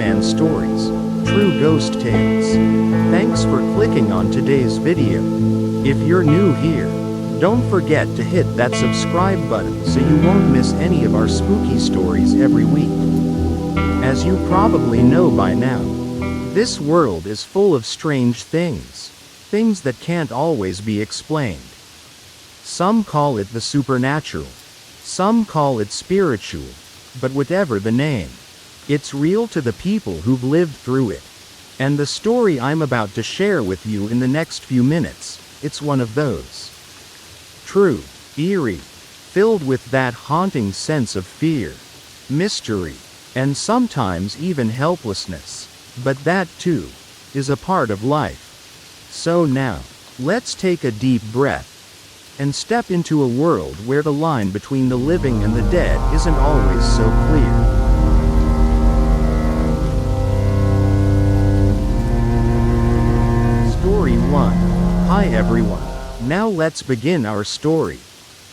FOGMAN Stories, True Ghost Tales. Thanks for clicking on today's video. If you're new here, don't forget to hit that subscribe button so you won't miss any of our spooky stories every week. As you probably know by now, this world is full of strange things that can't always be explained. Some call it the supernatural, some call it spiritual, but whatever the name, it's real to the people who've lived through it. And the story I'm about to share with you in the next few minutes, it's one of those. True, eerie, filled with that haunting sense of fear, mystery, and sometimes even helplessness. But that too is a part of life. So now, let's take a deep breath and step into a world where the line between the living and the dead isn't always so clear. Story 1. Hi everyone. Now let's begin our story.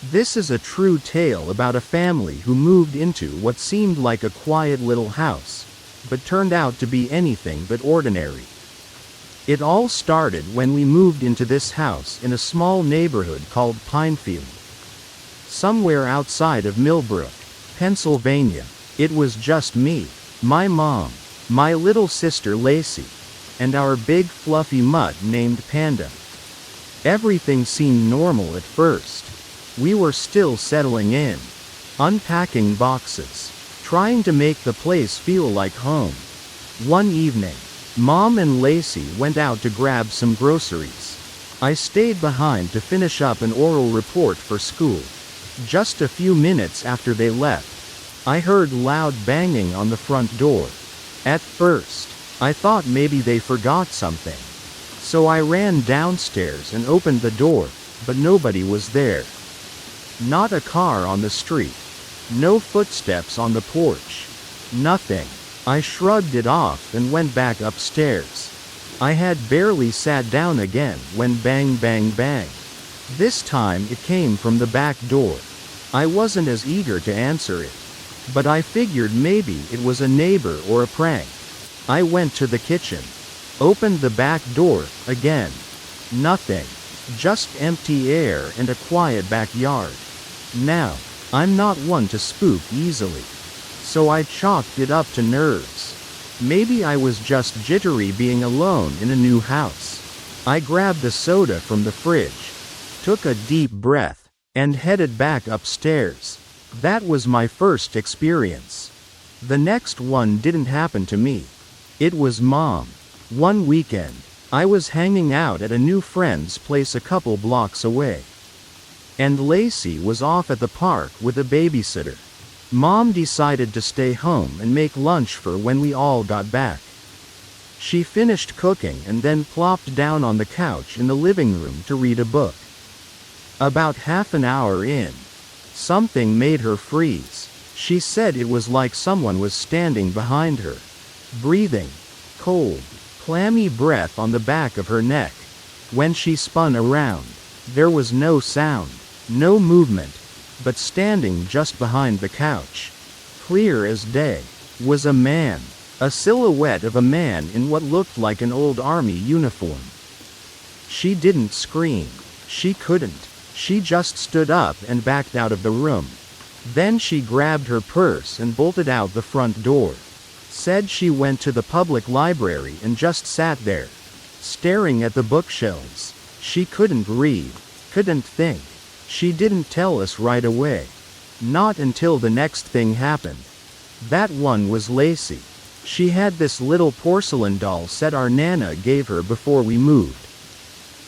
This is a true tale about a family who moved into what seemed like a quiet little house, but turned out to be anything but ordinary. It all started when we moved into this house in a small neighborhood called Pinefield, somewhere outside of Millbrook, Pennsylvania. It was just me, my mom, my little sister Lacey, and our big fluffy mutt named Panda. Everything seemed normal at first. We were still settling in, unpacking boxes, trying to make the place feel like home. One evening, Mom and Lacey went out to grab some groceries. I stayed behind to finish up an oral report for school. Just a few minutes after they left, I heard loud banging on the front door. At first, I thought maybe they forgot something. So I ran downstairs and opened the door, but nobody was there. Not a car on the street. No footsteps on the porch. Nothing. I shrugged it off and went back upstairs. I had barely sat down again when bang bang bang. This time it came from the back door. I wasn't as eager to answer it, but I figured maybe it was a neighbor or a prank. I went to the kitchen, opened the back door again. Nothing. Just empty air and a quiet backyard. Now, I'm not one to spook easily, so I chalked it up to nerves. Maybe I was just jittery being alone in a new house. I grabbed a soda from the fridge, took a deep breath, and headed back upstairs. That was my first experience. The next one didn't happen to me. It was Mom. One weekend, I was hanging out at a new friend's place a couple blocks away, and Lacey was off at the park with a babysitter. Mom decided to stay home and make lunch for when we all got back. She finished cooking and then plopped down on the couch in the living room to read a book. About half an hour in, something made her freeze. She said it was like someone was standing behind her, breathing cold, clammy breath on the back of her neck. When she spun around, there was no sound, no movement, but standing just behind the couch, clear as day, was a man, a silhouette of a man in what looked like an old army uniform. She didn't scream. She couldn't. She just stood up and backed out of the room. Then she grabbed her purse and bolted out the front door. Said she went to the public library and just sat there, staring at the bookshelves. She couldn't read, couldn't think. She didn't tell us right away. Not until the next thing happened. That one was Lacey. She had this little porcelain doll set our Nana gave her before we moved.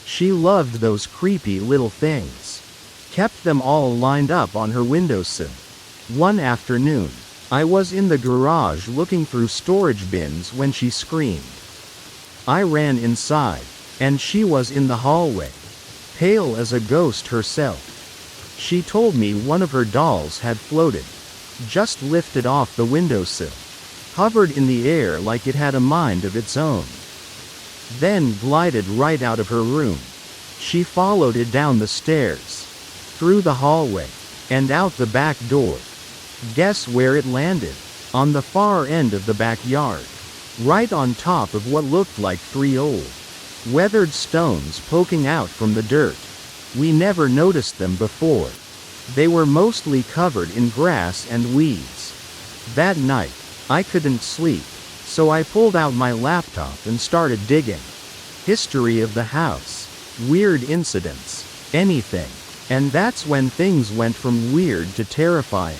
She loved those creepy little things. Kept them all lined up on her windowsill. One afternoon, I was in the garage looking through storage bins when she screamed. I ran inside, and she was in the hallway, pale as a ghost herself. She told me one of her dolls had floated, just lifted off the windowsill, hovered in the air like it had a mind of its own, then glided right out of her room. She followed it down the stairs, through the hallway, and out the back door. Guess where it landed? On the far end of the backyard. right on top of what looked like 3 old, weathered stones poking out from the dirt. We never noticed them before. They were mostly covered in grass and weeds. That night, I couldn't sleep, so I pulled out my laptop and started digging. History of the house, weird incidents, anything. And that's when things went from weird to terrifying.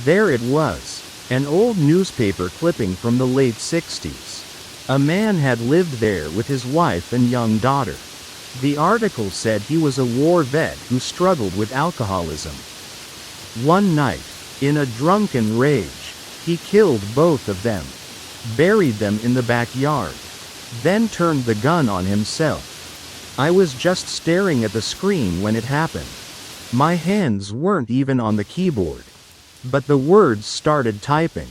There it was, an old newspaper clipping from the late 60s. A man had lived there with his wife and young daughter. The article said he was a war vet who struggled with alcoholism. One night, in a drunken rage, he killed both of them, buried them in the backyard, then turned the gun on himself. I was just staring at the screen when it happened. My hands weren't even on the keyboard. But the words started typing.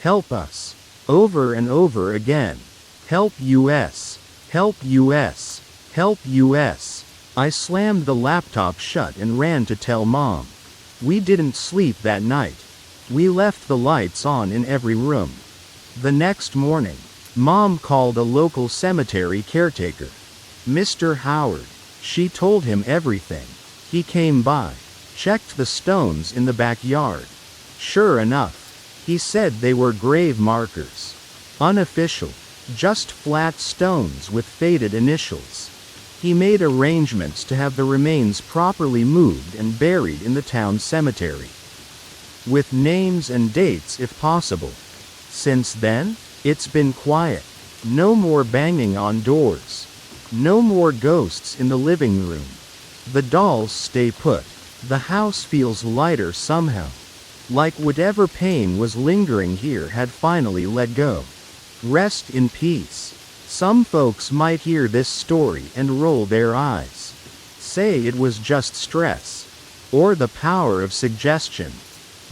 Help us. Over and over again. Help US. Help US. Help US. I slammed the laptop shut and ran to tell Mom. We didn't sleep that night. We left the lights on in every room. The next morning, Mom called a local cemetery caretaker, Mr. Howard. She told him everything. He came by, checked the stones in the backyard. Sure enough, he said they were grave markers. Unofficial, just flat stones with faded initials. He made arrangements to have the remains properly moved and buried in the town cemetery, with names and dates if possible. Since then, it's been quiet. No more banging on doors. No more ghosts in the living room. The dolls stay put. The house feels lighter somehow. Like whatever pain was lingering here had finally let go. Rest in peace. Some folks might hear this story and roll their eyes. Say it was just stress. Or the power of suggestion.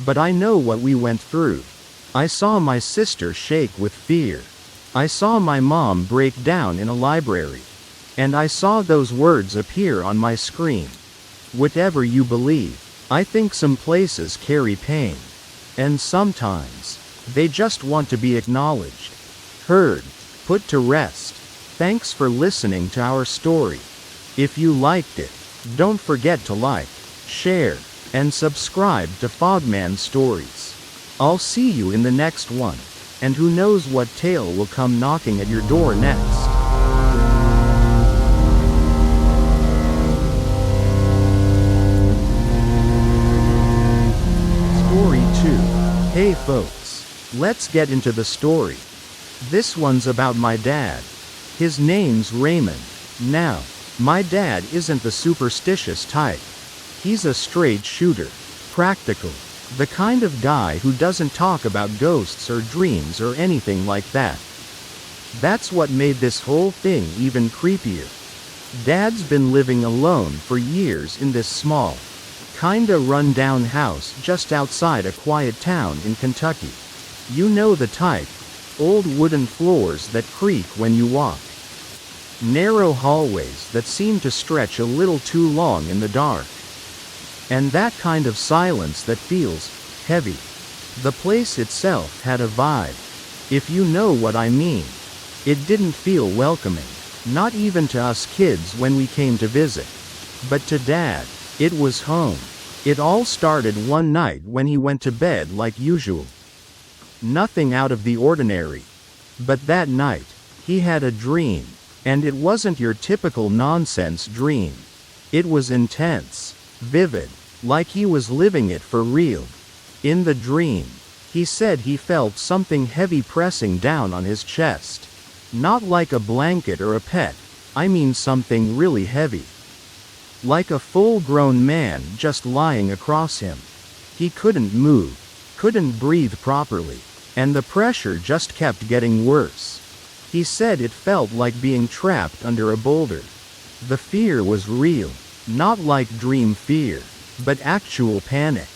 But I know what we went through. I saw my sister shake with fear. I saw my mom break down in a library. And I saw those words appear on my screen. Whatever you believe, I think some places carry pain. And sometimes, they just want to be acknowledged, heard, put to rest. Thanks for listening to our story. If you liked it, don't forget to like, share, and subscribe to FOGMAN Stories. I'll see you in the next one, and who knows what tale will come knocking at your door next. Story 2. Hey folks, let's get into the story. This one's about my dad. His name's Raymond. Now, my dad isn't the superstitious type. He's a straight shooter. Practical. The kind of guy who doesn't talk about ghosts or dreams or anything like that. That's what made this whole thing even creepier. Dad's been living alone for years in this small, kinda run-down house just outside a quiet town in Kentucky. You know the type. Old wooden floors that creak when you walk. Narrow hallways that seem to stretch a little too long in the dark. And that kind of silence that feels heavy. The place itself had a vibe. If you know what I mean. It didn't feel welcoming. Not even to us kids when we came to visit. But to Dad, it was home. It all started one night when he went to bed like usual. Nothing out of the ordinary. But that night, he had a dream. And it wasn't your typical nonsense dream. It was intense, vivid, like he was living it for real. In the dream, he said he felt something heavy pressing down on his chest. Not like a blanket or a pet, I mean something really heavy. Like a full-grown man just lying across him. He couldn't move, couldn't breathe properly, and the pressure just kept getting worse. He said it felt like being trapped under a boulder. The fear was real, not like dream fear, but actual panic.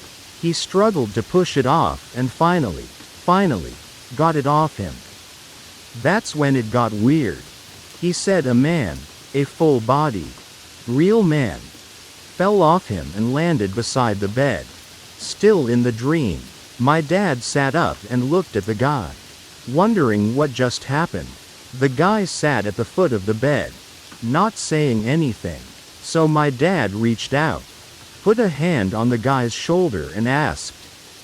He struggled to push it off and finally, got it off him. That's when it got weird. He said a man, a full-bodied, real man, fell off him and landed beside the bed. Still in the dream, my dad sat up and looked at the guy. wondering what just happened. The guy sat at the foot of the bed, not saying anything. So my dad reached out, put a hand on the guy's shoulder and asked,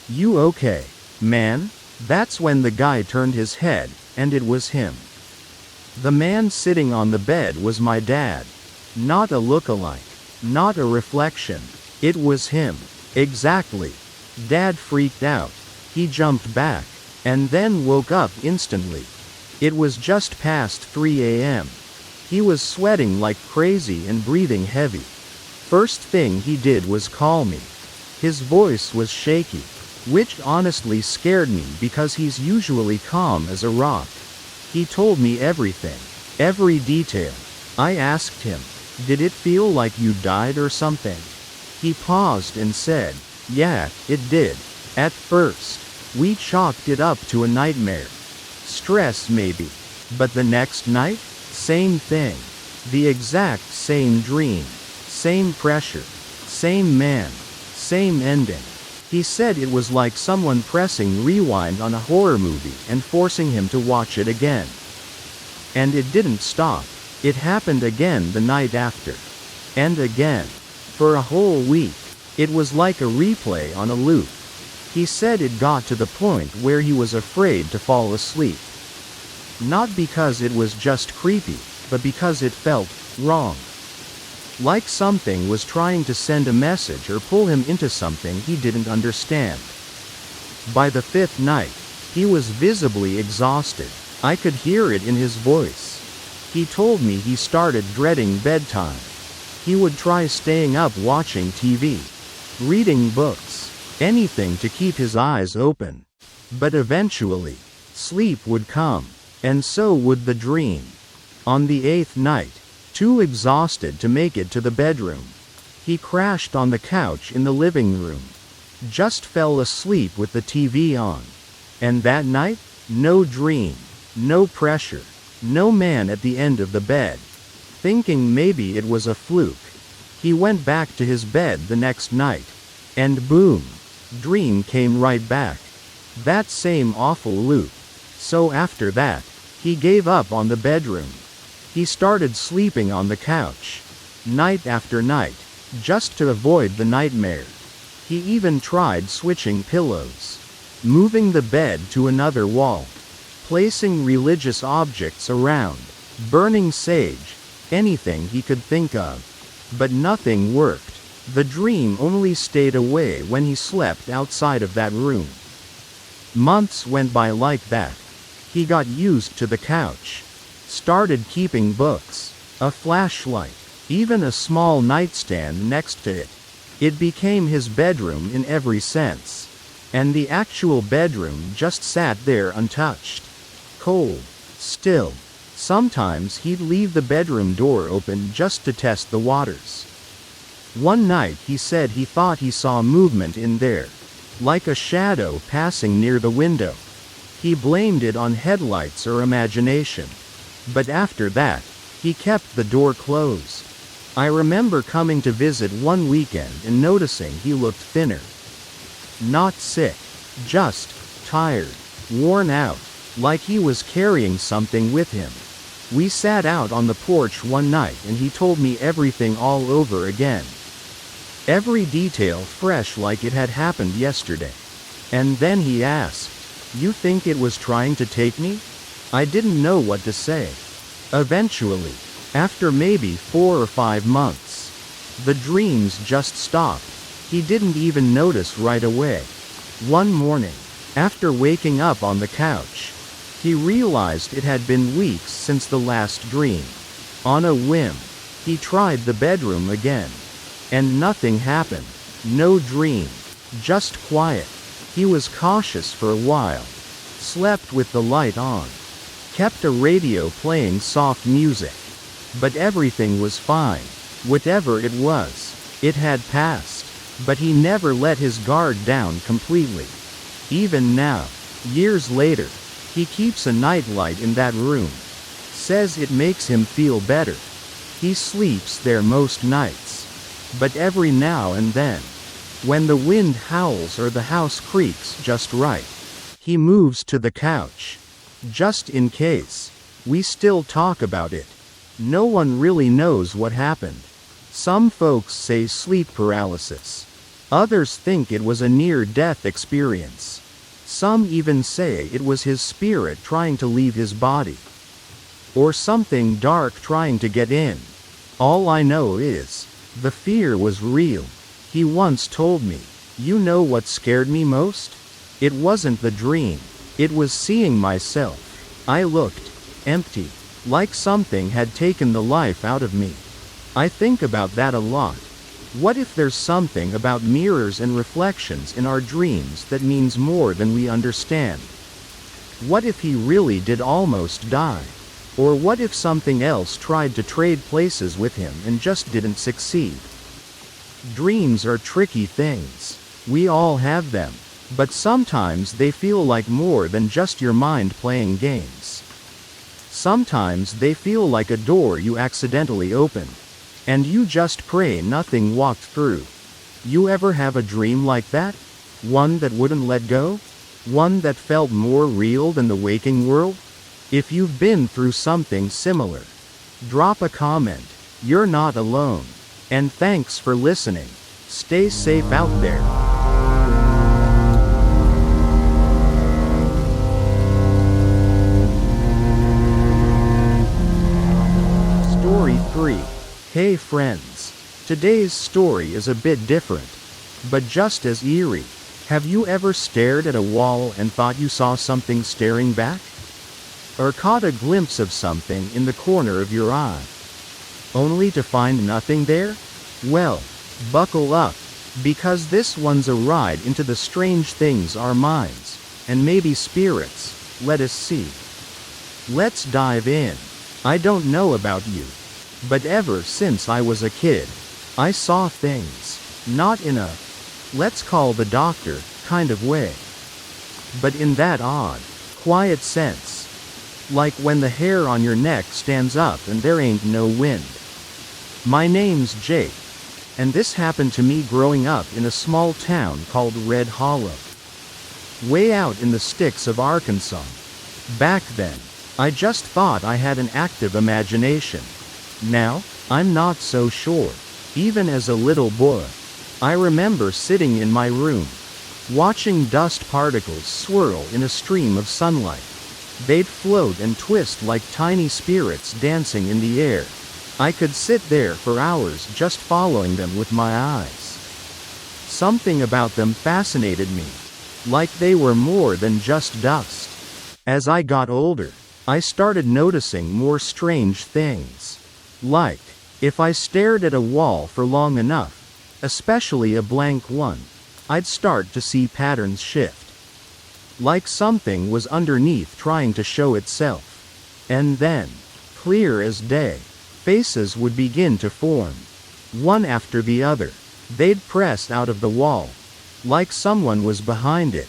"You okay, man?" That's when the guy turned his head, and it was him. The man sitting on the bed was my dad. Not a look-alike, not a reflection. It was him. Exactly. Dad freaked out. He jumped back, and then woke up instantly. It was just past 3 a.m. He was sweating like crazy and breathing heavy. First thing he did was call me. His voice was shaky, which honestly scared me because he's usually calm as a rock. He told me everything, every detail. I asked him, "Did it feel like you died or something?" He paused and said, "Yeah, it did. At first, we chalked it up to a nightmare. Stress maybe. But the next night? Same thing. The exact same dream. Same pressure. Same man. Same ending." He said it was like someone pressing rewind on a horror movie and forcing him to watch it again. And it didn't stop. It happened again the night after. And again. For a whole week. It was like a replay on a loop. He said it got to the point where he was afraid to fall asleep. Not because it was just creepy, but because it felt wrong. Like something was trying to send a message or pull him into something he didn't understand. By the fifth night, he was visibly exhausted. I could hear it in his voice. He told me he started dreading bedtime. He would try staying up watching TV, reading books, anything to keep his eyes open. But eventually, sleep would come, and so would the dream. On the 8th night, too exhausted to make it to the bedroom, he crashed on the couch in the living room. Just fell asleep with the TV on. And that night, no dream, no pressure, no man at the end of the bed. Thinking maybe it was a fluke, he went back to his bed the next night. And boom, dream came right back. That same awful loop. So after that, he gave up on the bedroom. He started sleeping on the couch, night after night, just to avoid the nightmare. He even tried switching pillows, moving the bed to another wall, placing religious objects around, burning sage, anything he could think of. But nothing worked. The dream only stayed away when he slept outside of that room. Months went by like that. He got used to the couch. Started keeping books, a flashlight, even a small nightstand next to it. It became his bedroom in every sense. And the actual bedroom just sat there untouched. Cold. Still. Sometimes he'd leave the bedroom door open just to test the waters. One night he said he thought he saw movement in there, like a shadow passing near the window. He blamed it on headlights or imagination. But after that, he kept the door closed. I remember coming to visit one weekend and noticing he looked thinner. Not sick, just tired, worn out, like he was carrying something with him. We sat out on the porch one night and he told me everything all over again. Every detail fresh like it had happened yesterday. And then he asked, "You think it was trying to take me?" I didn't know what to say. Eventually, after maybe 4 or 5 months, the dreams just stopped. He didn't even notice right away. One morning, after waking up on the couch, he realized it had been weeks since the last dream. On a whim, he tried the bedroom again. And nothing happened. No dream. Just quiet. He was cautious for a while. Slept with the light on. Kept a radio playing soft music. But everything was fine. Whatever it was, it had passed. But he never let his guard down completely. Even now, years later, he keeps a nightlight in that room. Says it makes him feel better. He sleeps there most nights. But every now and then, when the wind howls or the house creaks just right, he moves to the couch. Just in case. We still talk about it. No one really knows what happened. Some folks say sleep paralysis. Others think it was a near-death experience. Some even say it was his spirit trying to leave his body. Or something dark trying to get in. All I know is, the fear was real. He once told me, "You know what scared me most? It wasn't the dream. It was seeing myself. I looked empty, like something had taken the life out of me." I think about that a lot. What if there's something about mirrors and reflections in our dreams that means more than we understand? What if he really did almost die? Or what if something else tried to trade places with him and just didn't succeed? Dreams are tricky things. We all have them. But sometimes they feel like more than just your mind playing games. Sometimes they feel like a door you accidentally opened. And you just pray nothing walked through. You ever have a dream like that? One that wouldn't let go? One that felt more real than the waking world? If you've been through something similar, drop a comment. You're not alone. And thanks for listening. Stay safe out there. Story 3. Hey friends. Today's story is a bit different, but just as eerie. Have you ever stared at a wall and thought you saw something staring back? Or caught a glimpse of something in the corner of your eye, only to find nothing there? Well, buckle up, because this one's a ride into the strange things our minds, and maybe spirits, let us see. Let's dive in. I don't know about you, but ever since I was a kid, I saw things, not in a, let's call the doctor, kind of way, but in that odd, quiet sense. Like when the hair on your neck stands up and there ain't no wind. My name's Jake, and this happened to me growing up in a small town called Red Hollow, way out in the sticks of Arkansas. Back then, I just thought I had an active imagination. Now, I'm not so sure. Even as a little boy, I remember sitting in my room, watching dust particles swirl in a stream of sunlight. They'd float and twist like tiny spirits dancing in the air. I could sit there for hours just following them with my eyes. Something about them fascinated me, like they were more than just dust. As I got older, I started noticing more strange things. Like, if I stared at a wall for long enough, especially a blank one, I'd start to see patterns shift. Like something was underneath trying to show itself. And then, clear as day, faces would begin to form. One after the other. They'd press out of the wall, like someone was behind it,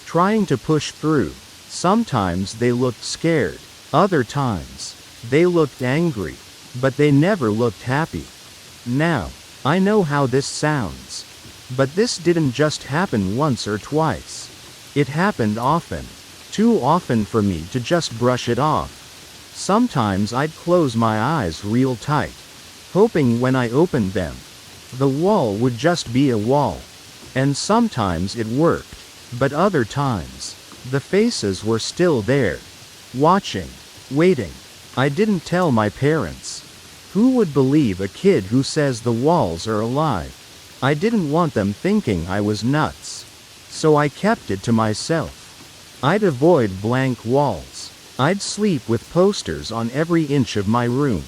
trying to push through. Sometimes they looked scared. Other times, they looked angry. But they never looked happy. Now, I know how this sounds. But this didn't just happen once or twice. It happened often. Too often for me to just brush it off. Sometimes I'd close my eyes real tight, hoping when I opened them, the wall would just be a wall. And sometimes it worked. But other times, the faces were still there. Watching. Waiting. I didn't tell my parents. Who would believe a kid who says the walls are alive? I didn't want them thinking I was nuts. So I kept it to myself. I'd avoid blank walls. I'd sleep with posters on every inch of my room.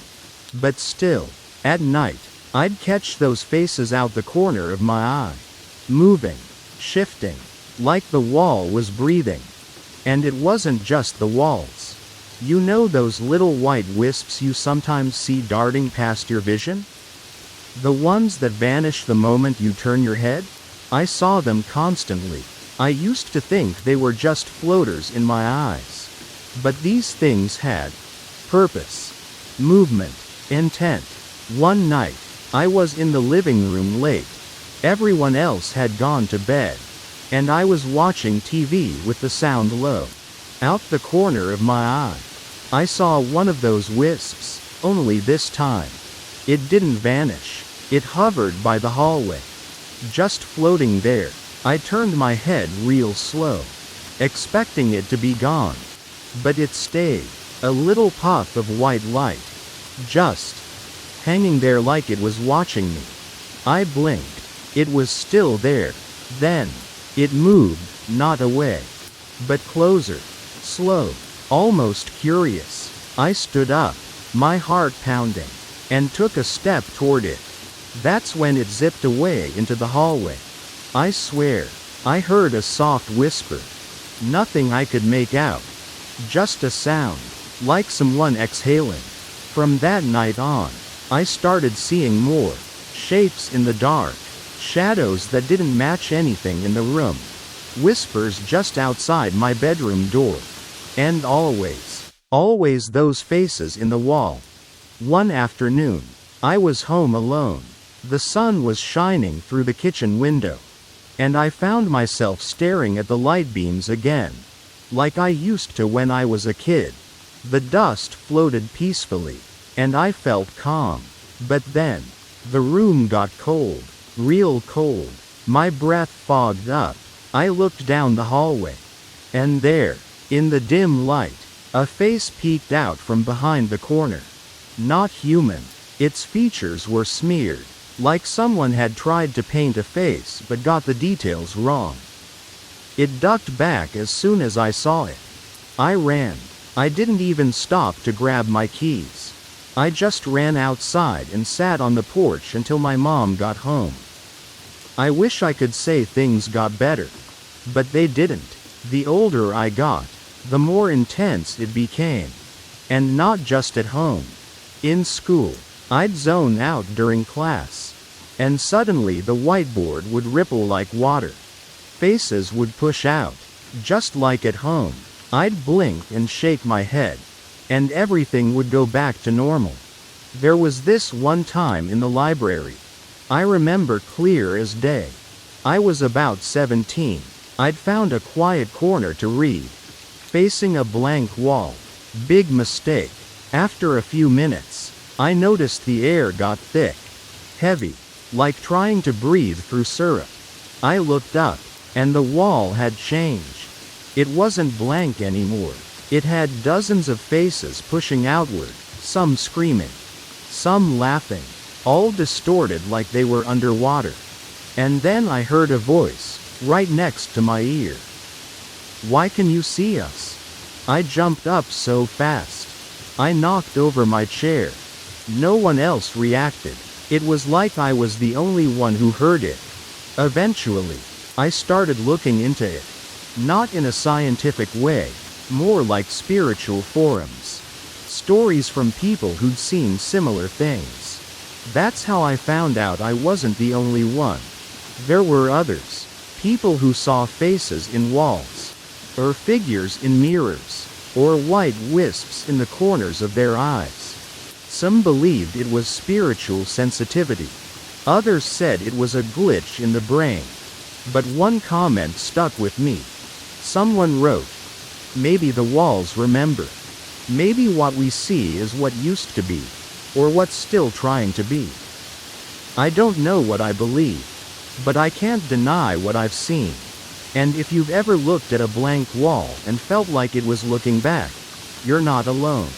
But still, at night, I'd catch those faces out the corner of my eye. Moving, shifting, like the wall was breathing. And it wasn't just the walls. You know those little white wisps you sometimes see darting past your vision? The ones that vanish the moment you turn your head? I saw them constantly. I used to think they were just floaters in my eyes. But these things had purpose, movement, intent. One night, I was in the living room late. Everyone else had gone to bed. And I was watching TV with the sound low. Out the corner of my eye, I saw one of those wisps, only this time, it didn't vanish. It hovered by the hallway, just floating there. I turned my head real slow, expecting it to be gone. But it stayed, a little puff of white light, just hanging there like it was watching me. I blinked. It was still there. Then, it moved, not away, but closer, slow, almost curious. I stood up, my heart pounding, and took a step toward it. That's when it zipped away into the hallway. I swear, I heard a soft whisper. Nothing I could make out. Just a sound, like someone exhaling. From that night on, I started seeing more shapes in the dark, shadows that didn't match anything in the room, whispers just outside my bedroom door. And always those faces in the wall. One afternoon, I was home alone. The sun was shining through the kitchen window, and I found myself staring at the light beams again, like I used to when I was a kid. The dust floated peacefully, and I felt calm. But then, the room got cold, real cold. My breath fogged up. I looked down the hallway, and there, in the dim light, a face peeked out from behind the corner. Not human. Its features were smeared, like someone had tried to paint a face but got the details wrong. It ducked back as soon as I saw it. I ran. I didn't even stop to grab my keys. I just ran outside and sat on the porch until my mom got home. I wish I could say things got better, but they didn't. The older I got, the more intense it became. And not just at home. In school, I'd zone out during class, and suddenly the whiteboard would ripple like water. Faces would push out, just like at home. I'd blink and shake my head, and everything would go back to normal. There was this one time in the library. I remember clear as day. I was about 17. I'd found a quiet corner to read, facing a blank wall. Big mistake. After a few minutes, I noticed the air got thick, heavy, like trying to breathe through syrup. I looked up, and the wall had changed. It wasn't blank anymore. It had dozens of faces pushing outward, some screaming, some laughing, all distorted like they were underwater. And then I heard a voice, right next to my ear. "Why can you see us?" I jumped up so fast. I knocked over my chair. No one else reacted. It was like I was the only one who heard it. Eventually, I started looking into it. Not in a scientific way, more like spiritual forums. Stories from people who'd seen similar things. That's how I found out I wasn't the only one. There were others. People who saw faces in walls, or figures in mirrors, or white wisps in the corners of their eyes. Some believed it was spiritual sensitivity. Others said it was a glitch in the brain. But one comment stuck with me. Someone wrote, "Maybe the walls remember. Maybe what we see is what used to be, or what's still trying to be." I don't know what I believe, but I can't deny what I've seen. And if you've ever looked at a blank wall and felt like it was looking back, you're not alone.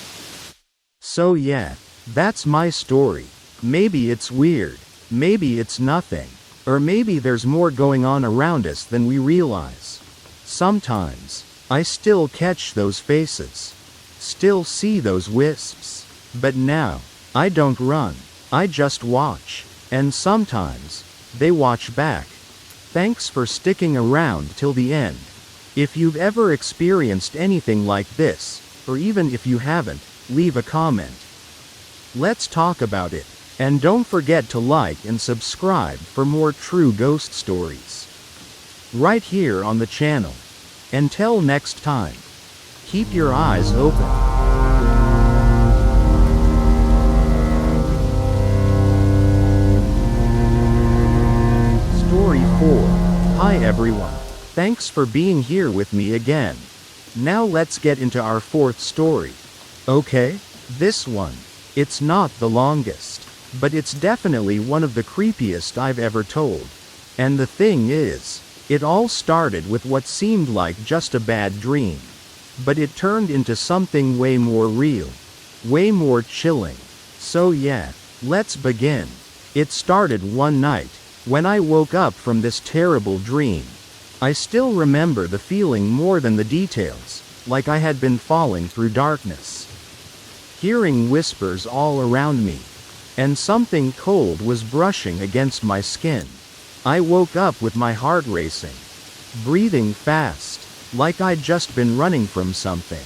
So yeah, that's my story. Maybe it's weird, maybe it's nothing, or maybe there's more going on around us than we realize. Sometimes, I still catch those faces, still see those wisps, but now, I don't run, I just watch, and sometimes, they watch back. Thanks for sticking around till the end. If you've ever experienced anything like this, or even if you haven't, leave a comment. Let's talk about it. And don't forget to like and subscribe for more true ghost stories. Right here on the channel. Until next time, keep your eyes open. Story 4. Hi everyone. Thanks for being here with me again. Now let's get into our fourth story. Okay? This one. It's not the longest, but it's definitely one of the creepiest I've ever told. And the thing is, it all started with what seemed like just a bad dream. But it turned into something way more real. Way more chilling. So yeah, let's begin. It started one night, when I woke up from this terrible dream. I still remember the feeling more than the details, like I had been falling through darkness. Hearing whispers all around me. And something cold was brushing against my skin. I woke up with my heart racing. Breathing fast, like I'd just been running from something.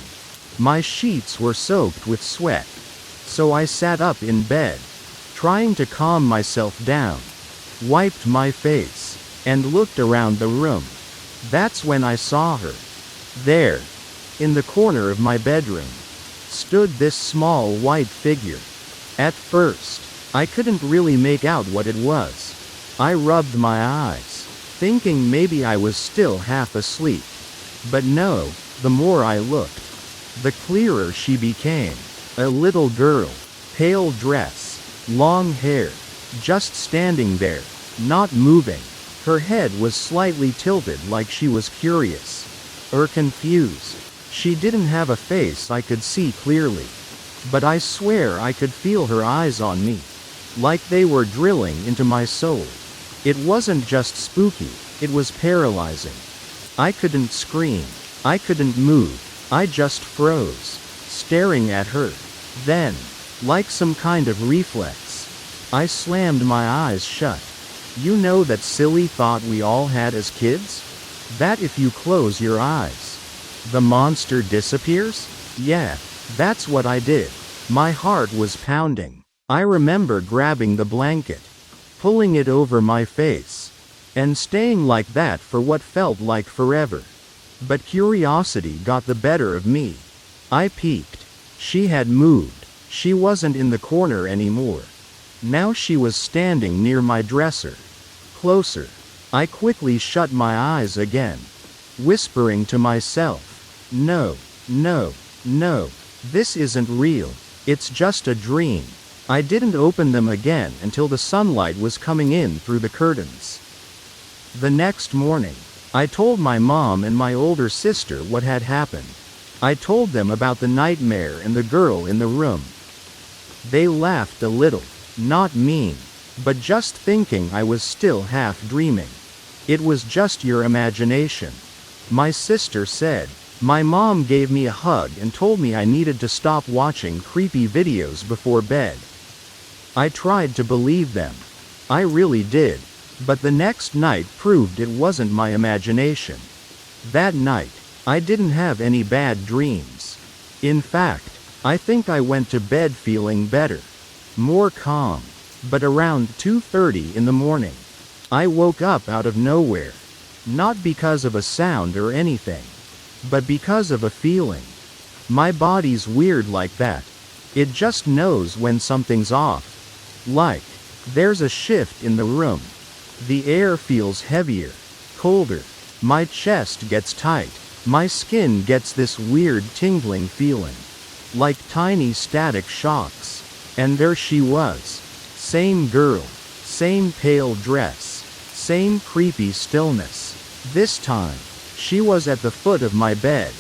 My sheets were soaked with sweat. So I sat up in bed, trying to calm myself down. Wiped my face, and looked around the room. That's when I saw her. There, in the corner of my bedroom, stood this small white figure. At first, I couldn't really make out what it was. I rubbed my eyes, thinking maybe I was still half asleep. But no, the more I looked, the clearer she became. A little girl, pale dress, long hair, just standing there, not moving. Her head was slightly tilted like she was curious. Or confused. She didn't have a face I could see clearly. But I swear I could feel her eyes on me. Like they were drilling into my soul. It wasn't just spooky, it was paralyzing. I couldn't scream. I couldn't move. I just froze, staring at her. Then, like some kind of reflex, I slammed my eyes shut. You know that silly thought we all had as kids? That if you close your eyes, the monster disappears? Yeah, that's what I did. My heart was pounding. I remember grabbing the blanket, pulling it over my face, and staying like that for what felt like forever. But curiosity got the better of me. I peeked. She had moved. She wasn't in the corner anymore. Now she was standing near my dresser. Closer. I quickly shut my eyes again, whispering to myself, no, no, no, this isn't real. It's just a dream. I didn't open them again until the sunlight was coming in through the curtains. The next morning, I told my mom and my older sister what had happened. I told them about the nightmare and the girl in the room. They laughed a little, not mean, but just thinking I was still half dreaming. It was just your imagination. My sister said. My mom gave me a hug and told me I needed to stop watching creepy videos before bed. I tried to believe them. I really did. But the next night proved it wasn't my imagination. That night, I didn't have any bad dreams. In fact, I think I went to bed feeling better. More calm. But around 2:30 in the morning, I woke up out of nowhere. Not because of a sound or anything, but because of a feeling. My body's weird like that. It just knows when something's off. Like, there's a shift in the room. The air feels heavier, colder. My chest gets tight. My skin gets this weird tingling feeling. Like tiny static shocks. And there she was. Same girl. Same pale dress. Same creepy stillness. This time, she was at the foot of my bed.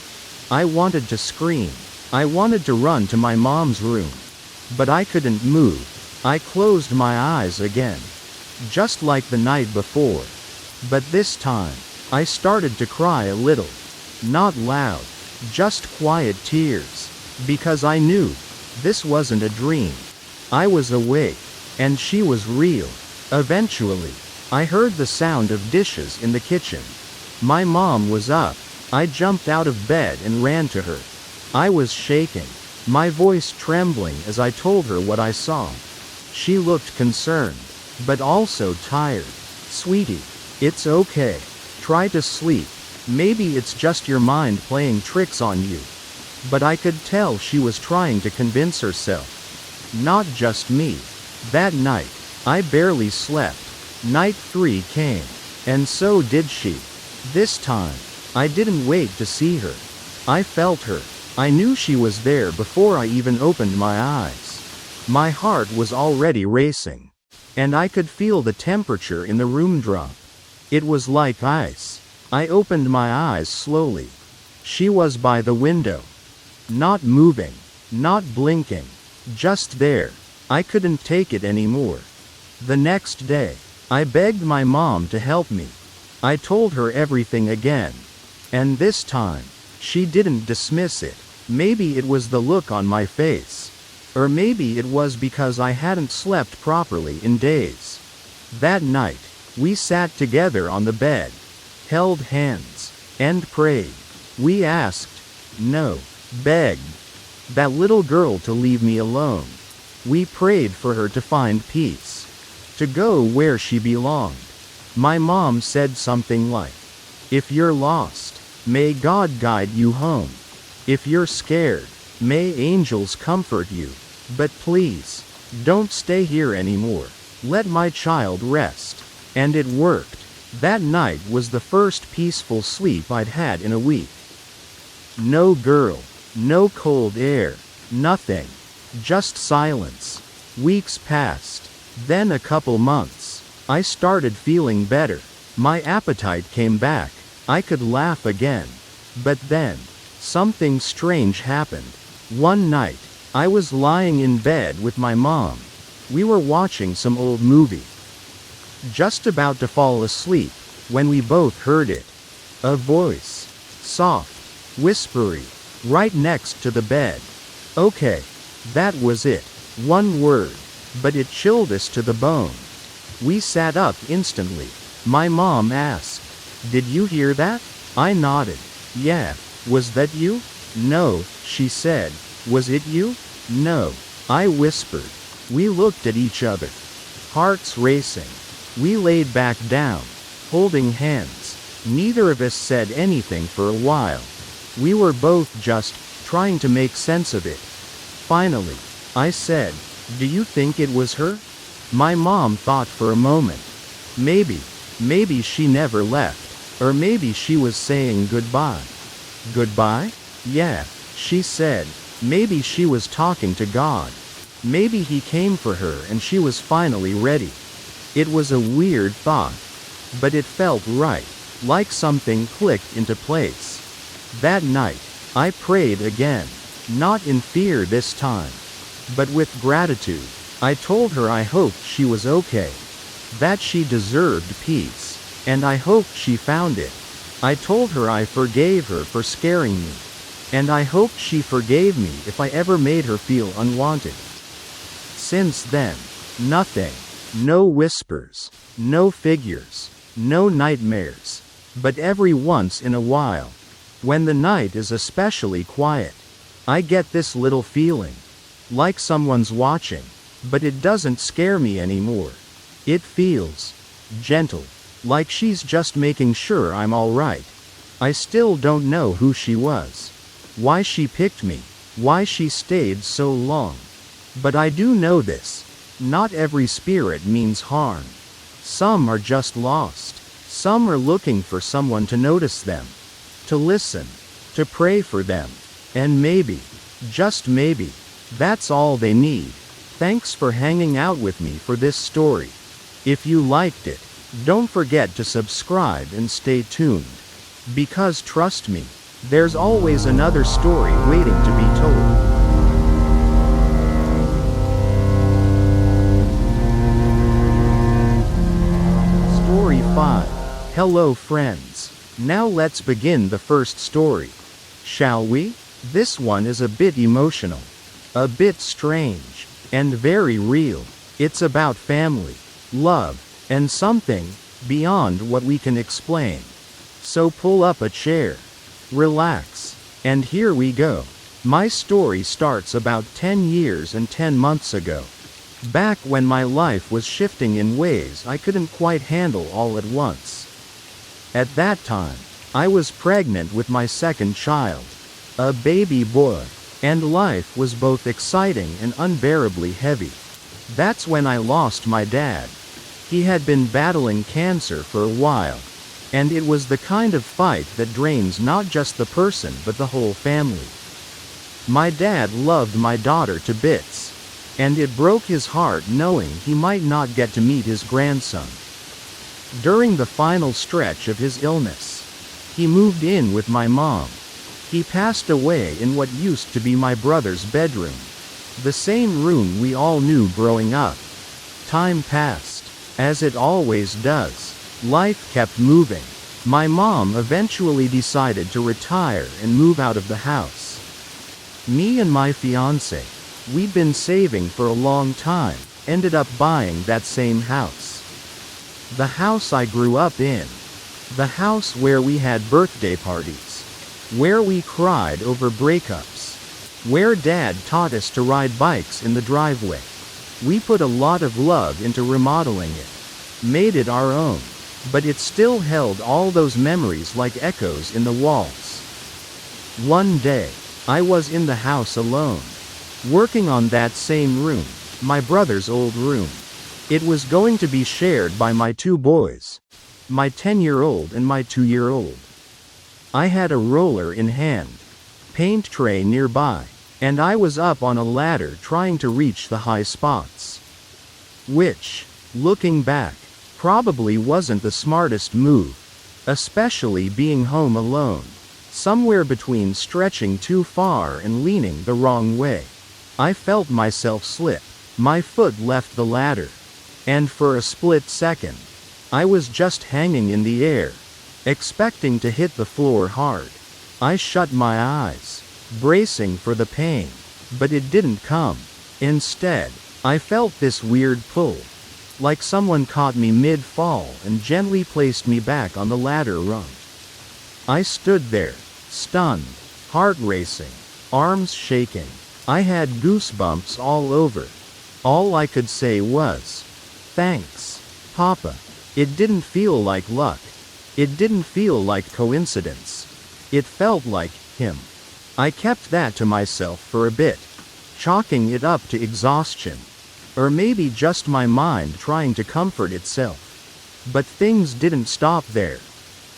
I wanted to scream. I wanted to run to my mom's room. But I couldn't move. I closed my eyes again. Just like the night before. But this time, I started to cry a little. Not loud. Just quiet tears. Because I knew, this wasn't a dream. I was awake. And she was real. Eventually, I heard the sound of dishes in the kitchen. My mom was up. I jumped out of bed and ran to her. I was shaking, my voice trembling as I told her what I saw. She looked concerned, but also tired. Sweetie, it's okay. Try to sleep. Maybe it's just your mind playing tricks on you. But I could tell she was trying to convince herself. Not just me. That night, I barely slept. Night 3 came. And so did she. This time, I didn't wait to see her. I felt her. I knew she was there before I even opened my eyes. My heart was already racing. And I could feel the temperature in the room drop. It was like ice. I opened my eyes slowly. She was by the window. Not moving. Not blinking. Just there. I couldn't take it anymore. The next day, I begged my mom to help me. I told her everything again. And this time, she didn't dismiss it. Maybe it was the look on my face. Or maybe it was because I hadn't slept properly in days. That night, we sat together on the bed, held hands, and prayed. We asked, no, begged, that little girl to leave me alone. We prayed for her to find peace, to go where she belonged. My mom said something like, if you're lost, may God guide you home. If you're scared, may angels comfort you. But please, don't stay here anymore. Let my child rest. And it worked. That night was the first peaceful sleep I'd had in a week. No girl, no cold air, nothing. Just silence. Weeks passed. Then a couple months. I started feeling better. My appetite came back. I could laugh again. But then, something strange happened. One night, I was lying in bed with my mom. We were watching some old movie. Just about to fall asleep, when we both heard it. A voice. Soft. Whispery. Right next to the bed. Okay. That was it. One word. But it chilled us to the bone. We sat up instantly. My mom asked, did you hear that? I nodded. Yeah. Was that you? No, she said. Was it you? No. I whispered. We looked at each other. Hearts racing. We laid back down, holding hands. Neither of us said anything for a while. We were both just trying to make sense of it. Finally, I said, do you think it was her? My mom thought for a moment. Maybe she never left. Or maybe she was saying goodbye. Goodbye? Yeah, she said. Maybe she was talking to God. Maybe he came for her and she was finally ready. It was a weird thought. But it felt right. Like something clicked into place. That night, I prayed again. Not in fear this time. But with gratitude. I told her I hoped she was okay. That she deserved peace. And I hoped she found it. I told her I forgave her for scaring me. And I hoped she forgave me if I ever made her feel unwanted. Since then, nothing. No whispers. No figures. No nightmares. But every once in a while, when the night is especially quiet, I get this little feeling. Like someone's watching. But it doesn't scare me anymore. It feels gentle. Like she's just making sure I'm alright. I still don't know who she was. Why she picked me. Why she stayed so long. But I do know this. Not every spirit means harm. Some are just lost. Some are looking for someone to notice them. To listen. To pray for them. And maybe, just maybe, that's all they need. Thanks for hanging out with me for this story. If you liked it, don't forget to subscribe and stay tuned. Because trust me, there's always another story waiting to be told. Story 5. Hello friends. Now let's begin the first story. Shall we? This one is a bit emotional. A bit strange. And very real. It's about family, love, and something beyond what we can explain. So pull up a chair. Relax. And here we go. My story starts about 10 years and 10 months ago. Back when my life was shifting in ways I couldn't quite handle all at once. At that time, I was pregnant with my second child. A baby boy. And life was both exciting and unbearably heavy. That's when I lost my dad. He had been battling cancer for a while. And it was the kind of fight that drains not just the person but the whole family. My dad loved my daughter to bits. And it broke his heart knowing he might not get to meet his grandson. During the final stretch of his illness, he moved in with my mom. He passed away in what used to be my brother's bedroom. The same room we all knew growing up. Time passed. As it always does. Life kept moving. My mom eventually decided to retire and move out of the house. Me and my fiance, we'd been saving for a long time, ended up buying that same house. The house I grew up in. The house where we had birthday parties. Where we cried over breakups. Where Dad taught us to ride bikes in the driveway. We put a lot of love into remodeling it. Made it our own. But it still held all those memories like echoes in the walls. One day, I was in the house alone. Working on that same room, my brother's old room. It was going to be shared by my two boys. My 10-year-old and my 2-year-old. I had a roller in hand. Paint tray nearby. And I was up on a ladder trying to reach the high spots. Which, looking back, probably wasn't the smartest move. Especially being home alone. Somewhere between stretching too far and leaning the wrong way. I felt myself slip. My foot left the ladder. And for a split second, I was just hanging in the air, expecting to hit the floor hard. I shut my eyes, bracing for the pain. But it didn't come. Instead, I felt this weird pull. Like someone caught me mid-fall and gently placed me back on the ladder rung. I stood there, stunned, heart racing, arms shaking. I had goosebumps all over. All I could say was, "Thanks, Papa." It didn't feel like luck. It didn't feel like coincidence. It felt like him. I kept that to myself for a bit, chalking it up to exhaustion. Or maybe just my mind trying to comfort itself. But things didn't stop there.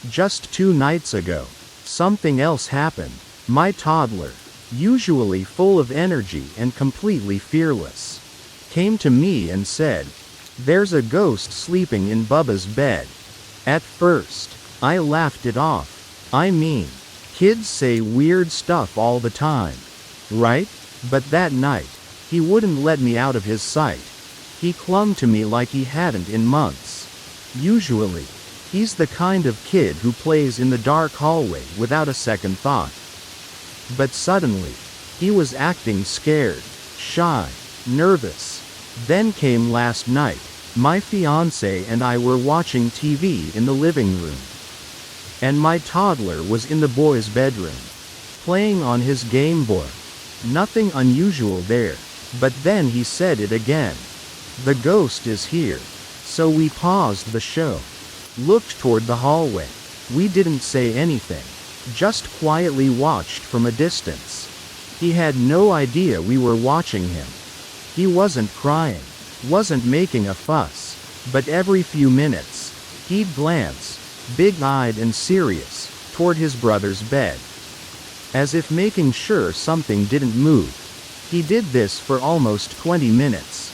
Just 2 nights ago, something else happened. My toddler, usually full of energy and completely fearless, came to me and said, "There's a ghost sleeping in Bubba's bed." At first, I laughed it off. I mean, kids say weird stuff all the time, right? But that night, he wouldn't let me out of his sight. He clung to me like he hadn't in months. Usually, he's the kind of kid who plays in the dark hallway without a second thought. But suddenly, he was acting scared, shy, nervous. Then came last night. My fiance and I were watching TV in the living room. And my toddler was in the boys' bedroom, playing on his Game Boy. Nothing unusual there. But then he said it again. "The ghost is here." So we paused the show. Looked toward the hallway. We didn't say anything. Just quietly watched from a distance. He had no idea we were watching him. He wasn't crying. Wasn't making a fuss. But every few minutes, he'd glance, big-eyed and serious, toward his brother's bed. As if making sure something didn't move. He did this for almost 20 minutes.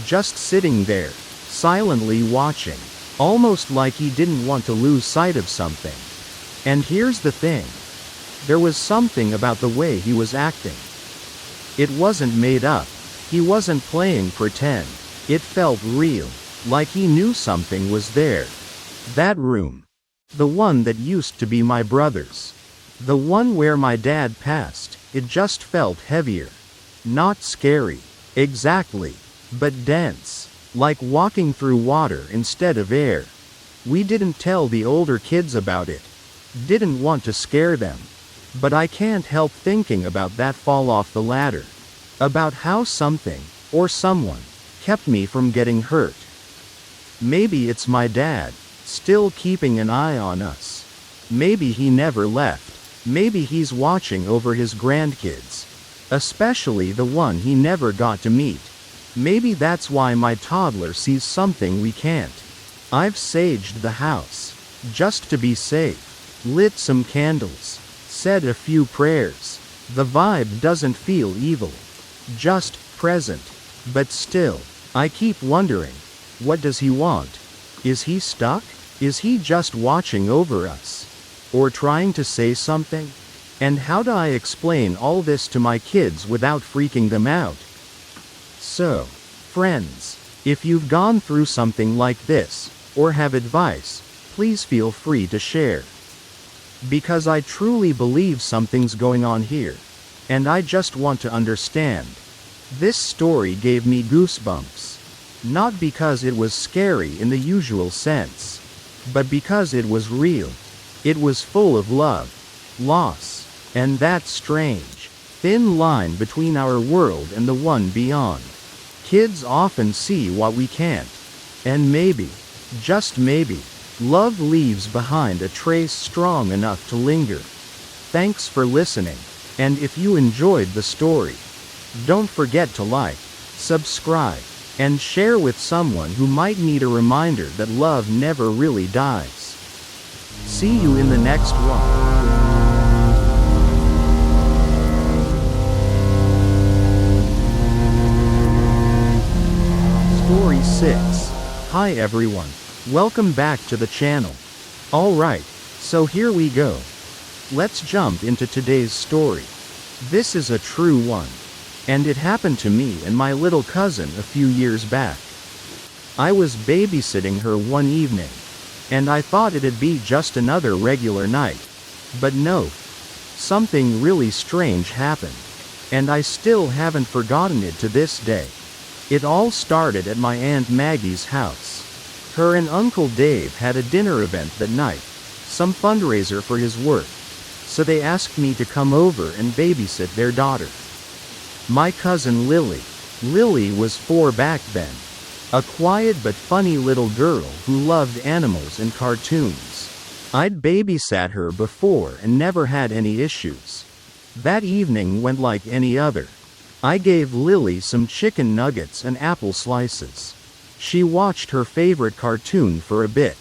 Just sitting there, silently watching. Almost like he didn't want to lose sight of something. And here's the thing. There was something about the way he was acting. It wasn't made up. He wasn't playing pretend. It felt real. Like he knew something was there. That room. The one that used to be my brother's. The one where my dad passed, it just felt heavier. Not scary, exactly, but dense. Like walking through water instead of air. We didn't tell the older kids about it. Didn't want to scare them. But I can't help thinking about that fall off the ladder. About how something, or someone, kept me from getting hurt. Maybe it's my dad, still keeping an eye on us. Maybe he never left. Maybe he's watching over his grandkids. Especially the one he never got to meet. Maybe that's why my toddler sees something we can't. I've saged the house. just to be safe. Lit some candles. Said a few prayers. The vibe doesn't feel evil. Just present. But still, I keep wondering, what does he want? Is he stuck? Is he just watching over us? Or trying to say something? And how do I explain all this to my kids without freaking them out? So, friends, if you've gone through something like this, or have advice, please feel free to share. Because I truly believe something's going on here. And I just want to understand. This story gave me goosebumps. Not because it was scary in the usual sense, but because it was real. It was full of love, loss, and that strange, thin line between our world and the one beyond. Kids often see what we can't. And maybe, just maybe, love leaves behind a trace strong enough to linger. Thanks for listening. And if you enjoyed the story, don't forget to like, subscribe, and share with someone who might need a reminder that love never really dies. See you in the next one. Story 6. Hi everyone. Welcome back to the channel. Alright, so here we go. Let's jump into today's story. This is a true one. And it happened to me and my little cousin a few years back. I was babysitting her one evening. And I thought it'd be just another regular night. But no. Something really strange happened. And I still haven't forgotten it to this day. It all started at my Aunt Maggie's house. Her and Uncle Dave had a dinner event that night. Some fundraiser for his work. So they asked me to come over and babysit their daughter. My cousin Lily. Lily was 4 back then. A quiet but funny little girl who loved animals and cartoons. I'd babysat her before and never had any issues. That evening went like any other. I gave Lily some chicken nuggets and apple slices. She watched her favorite cartoon for a bit.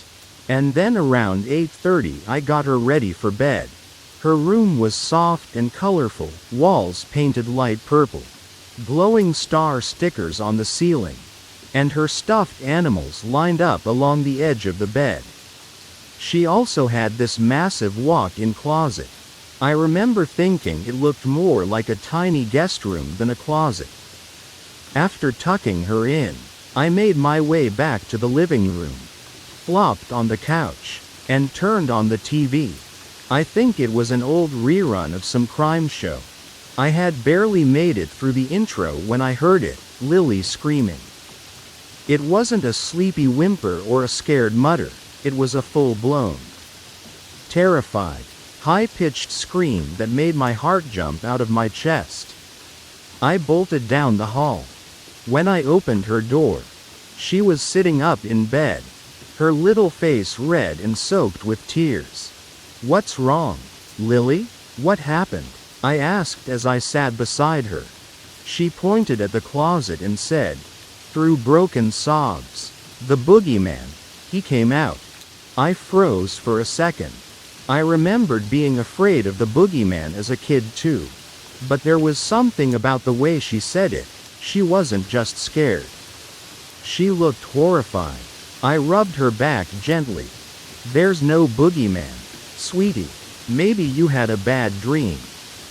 And then around 8:30 I got her ready for bed. Her room was soft and colorful, walls painted light purple. Glowing star stickers on the ceiling. And her stuffed animals lined up along the edge of the bed. She also had this massive walk-in closet. I remember thinking it looked more like a tiny guest room than a closet. After tucking her in, I made my way back to the living room, flopped on the couch, and turned on the TV. I think it was an old rerun of some crime show. I had barely made it through the intro when I heard it, Lily screaming. It wasn't a sleepy whimper or a scared mutter, it was a full-blown, terrified, high-pitched scream that made my heart jump out of my chest. I bolted down the hall. When I opened her door, she was sitting up in bed, her little face red and soaked with tears. "What's wrong, Lily? What happened?" I asked as I sat beside her. She pointed at the closet and said, through broken sobs, "The boogeyman, he came out." I froze for a second. I remembered being afraid of the boogeyman as a kid too. But there was something about the way she said it. She wasn't just scared. She looked horrified. I rubbed her back gently. "There's no boogeyman, sweetie. Maybe you had a bad dream.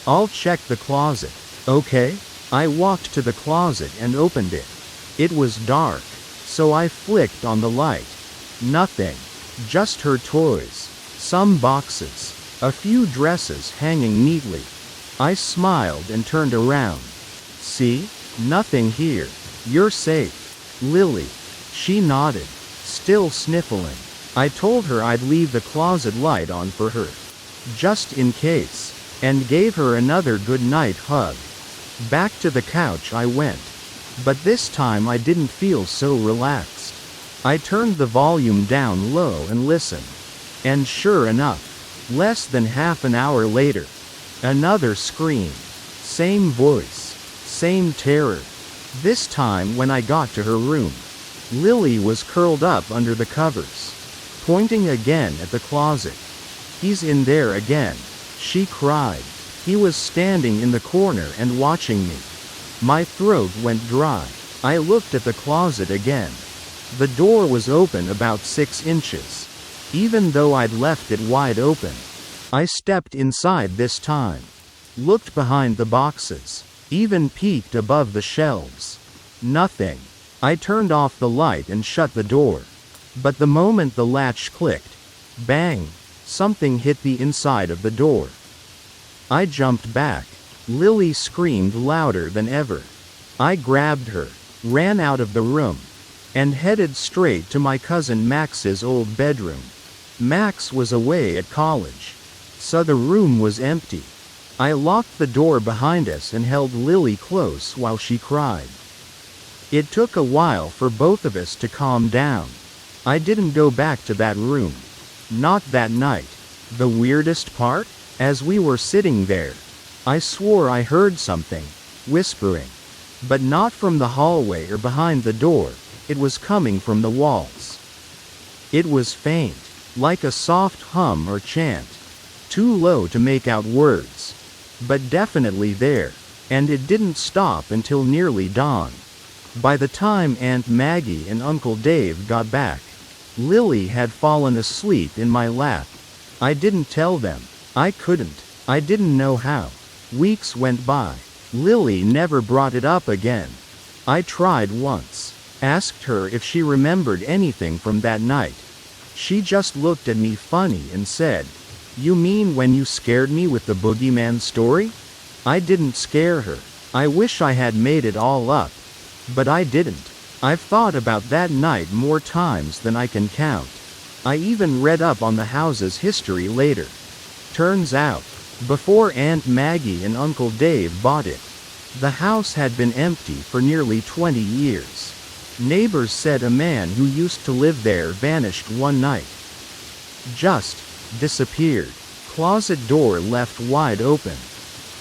I'll check the closet, okay?" I walked to the closet and opened it. It was dark, so I flicked on the light. Nothing. Just her toys. Some boxes. A few dresses hanging neatly. I smiled and turned around. "See? Nothing here. You're safe, Lily." She nodded, still sniffling. I told her I'd leave the closet light on for her, just in case, and gave her another goodnight hug. Back to the couch I went. But this time I didn't feel so relaxed. I turned the volume down low and listened. And sure enough, less than half an hour later, another scream. Same voice. Same terror. This time when I got to her room, Lily was curled up under the covers. pointing again at the closet. "He's in there again," she cried. He was standing in the corner and watching me. My throat went dry. I looked at the closet again. The door was open about 6 inches. Even though I'd left it wide open. I stepped inside this time. Looked behind the boxes. Even peeked above the shelves. Nothing. I turned off the light and shut the door. But the moment the latch clicked, bang, something hit the inside of the door. I jumped back. Lily screamed louder than ever. I grabbed her, ran out of the room, and headed straight to my cousin Max's old bedroom. Max was away at college, so the room was empty. I locked the door behind us and held Lily close while she cried. It took a while for both of us to calm down. I didn't go back to that room. Not that night. The weirdest part? As we were sitting there, I swore I heard something, whispering. But not from the hallway or behind the door, it was coming from the walls. It was faint, like a soft hum or chant. Too low to make out words. But definitely there, and it didn't stop until nearly dawn. By the time Aunt Maggie and Uncle Dave got back, Lily had fallen asleep in my lap. I didn't tell them. I couldn't. I didn't know how. Weeks went by. Lily never brought it up again. I tried once. Asked her if she remembered anything from that night. She just looked at me funny and said, "You mean when you scared me with the boogeyman story?" I didn't scare her. I wish I had made it all up. But I didn't. I've thought about that night more times than I can count. I even read up on the house's history later. Turns out, before Aunt Maggie and Uncle Dave bought it, the house had been empty for nearly 20 years. Neighbors said a man who used to live there vanished one night. Just disappeared. Closet door left wide open.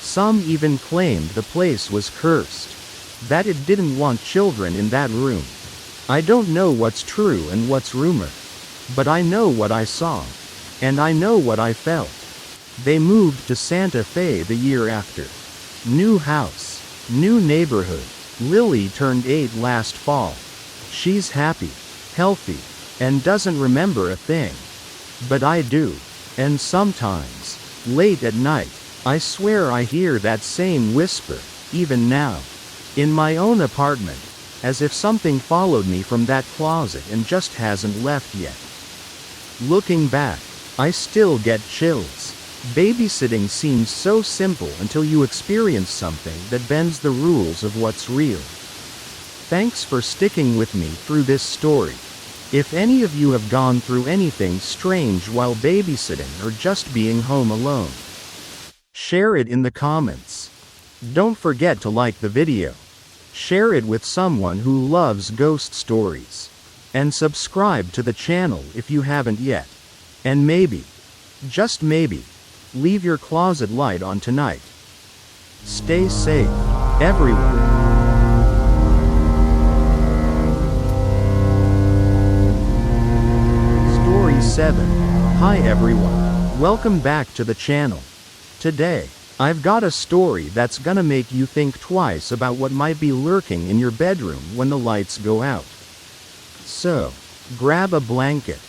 Some even claimed the place was cursed. That it didn't want children in that room. I don't know what's true and what's rumor. But I know what I saw. And I know what I felt. They moved to Santa Fe the year after. New house. New neighborhood. Lily turned 8 last fall. She's happy, healthy, and doesn't remember a thing. But I do. And sometimes, late at night, I swear I hear that same whisper, even now. In my own apartment, as if something followed me from that closet and just hasn't left yet. Looking back, I still get chills. Babysitting seems so simple until you experience something that bends the rules of what's real. Thanks for sticking with me through this story. If any of you have gone through anything strange while babysitting or just being home alone, share it in the comments. Don't forget to like the video. Share it with someone who loves ghost stories. And subscribe to the channel if you haven't yet. And maybe, just maybe, leave your closet light on tonight. Stay safe, everyone. Story 7. Hi everyone. Welcome back to the channel. Today, I've got a story that's gonna make you think twice about what might be lurking in your bedroom when the lights go out. So, grab a blanket,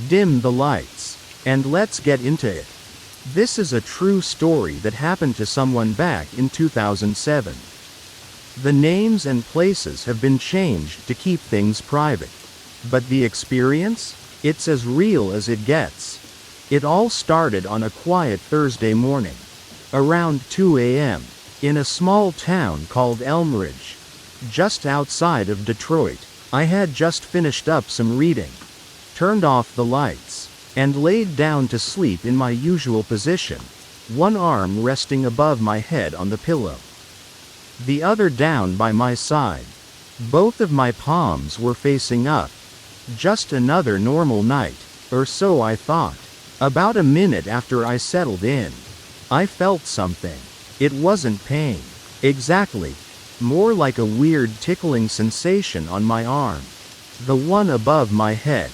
dim the lights, and let's get into it. This is a true story that happened to someone back in 2007. The names and places have been changed to keep things private. But the experience? It's as real as it gets. It all started on a quiet Thursday morning, around 2 a.m., in a small town called Elmridge, just outside of Detroit. I had just finished up some reading, turned off the lights, and laid down to sleep in my usual position, one arm resting above my head on the pillow, the other down by my side. Both of my palms were facing up. Just another normal night, or so I thought. About a minute after I settled in, I felt something. It wasn't pain. Exactly. More like a weird tickling sensation on my arm. The one above my head.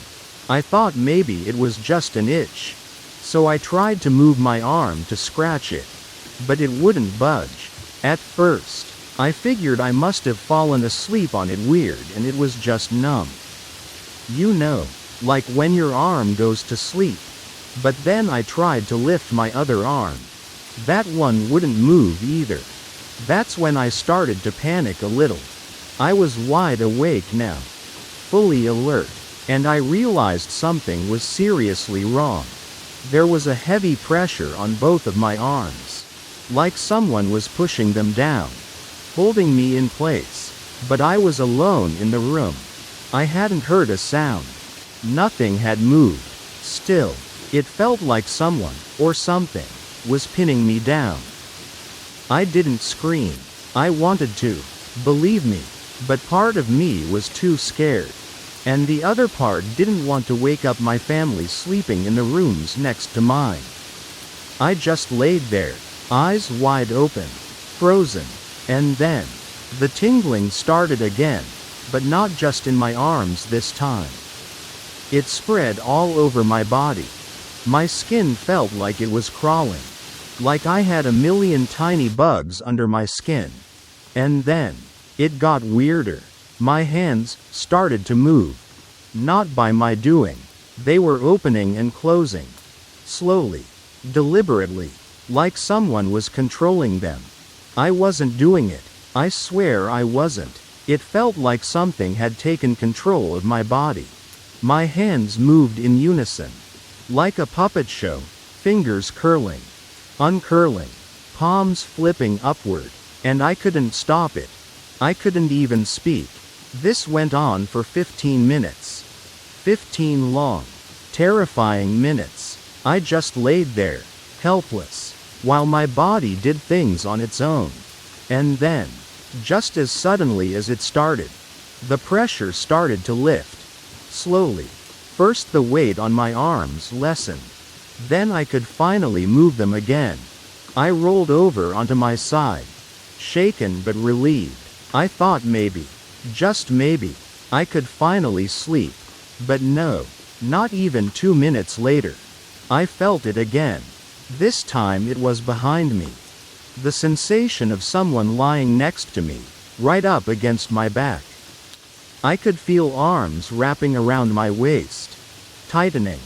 I thought maybe it was just an itch. So I tried to move my arm to scratch it. But it wouldn't budge. At first, I figured I must have fallen asleep on it weird and it was just numb. You know, like when your arm goes to sleep. But then I tried to lift my other arm. That one wouldn't move either. That's when I started to panic a little. I was wide awake now, fully alert, and I realized something was seriously wrong. There was a heavy pressure on both of my arms, like someone was pushing them down, holding me in place. But I was alone in the room. I hadn't heard a sound. Nothing had moved. Still, it felt like someone, or something, was pinning me down. I didn't scream. I wanted to, believe me, but part of me was too scared. And the other part didn't want to wake up my family sleeping in the rooms next to mine. I just laid there, eyes wide open, frozen, and then, the tingling started again, but not just in my arms this time. It spread all over my body. My skin felt like it was crawling. Like I had a million tiny bugs under my skin. And then, it got weirder. My hands started to move. Not by my doing. They were opening and closing. Slowly. Deliberately. Like someone was controlling them. I wasn't doing it. I swear I wasn't. It felt like something had taken control of my body. My hands moved in unison. Like a puppet show. Fingers curling. Uncurling, palms flipping upward, and I couldn't stop it. I couldn't even speak. This went on for 15 minutes. 15 long, terrifying minutes. I just laid there, helpless, while my body did things on its own. And then, just as suddenly as it started, the pressure started to lift. Slowly. First the weight on my arms lessened. Then I could finally move them again. I rolled over onto my side. Shaken but relieved. I thought maybe, just maybe, I could finally sleep. But no, not even 2 minutes later. I felt it again. This time it was behind me. The sensation of someone lying next to me, right up against my back. I could feel arms wrapping around my waist, tightening,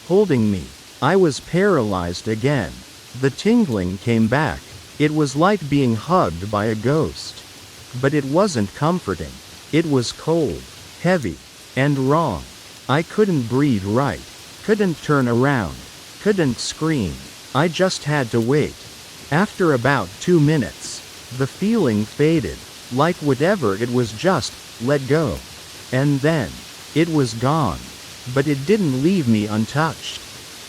holding me. I was paralyzed again. The tingling came back. It was like being hugged by a ghost. But it wasn't comforting. It was cold, heavy, and wrong. I couldn't breathe right. Couldn't turn around. Couldn't scream. I just had to wait. After about 2 minutes, the feeling faded, like whatever it was just let go. And then, it was gone. But it didn't leave me untouched.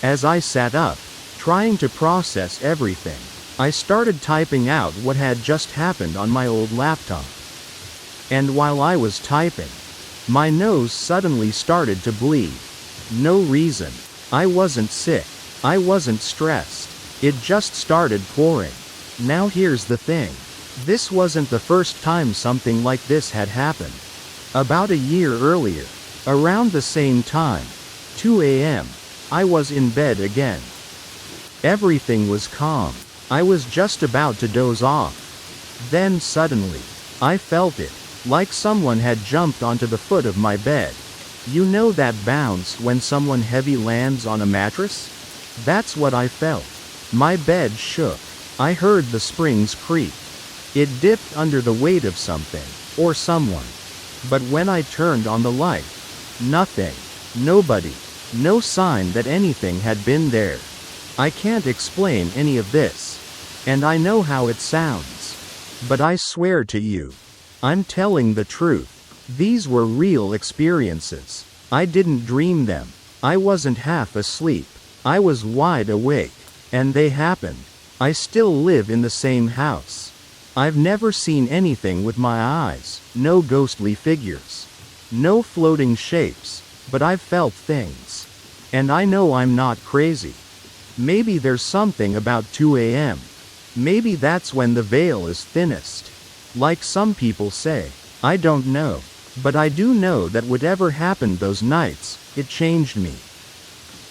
As I sat up, trying to process everything, I started typing out what had just happened on my old laptop. And while I was typing, my nose suddenly started to bleed. No reason. I wasn't sick. I wasn't stressed. It just started pouring. Now here's the thing. This wasn't the first time something like this had happened. About a year earlier, around the same time, 2 a.m., I was in bed again. Everything was calm. I was just about to doze off. Then suddenly, I felt it, like someone had jumped onto the foot of my bed. You know that bounce when someone heavy lands on a mattress? That's what I felt. My bed shook. I heard the springs creak. It dipped under the weight of something, or someone. But when I turned on the light, nothing. Nobody. No sign that anything had been there. I can't explain any of this. And I know how it sounds. But I swear to you, I'm telling the truth. These were real experiences. I didn't dream them. I wasn't half asleep. I was wide awake. And they happened. I still live in the same house. I've never seen anything with my eyes. No ghostly figures. No floating shapes. But I've felt things. And I know I'm not crazy. Maybe there's something about 2 a.m. Maybe that's when the veil is thinnest. Like some people say. I don't know. But I do know that whatever happened those nights, it changed me.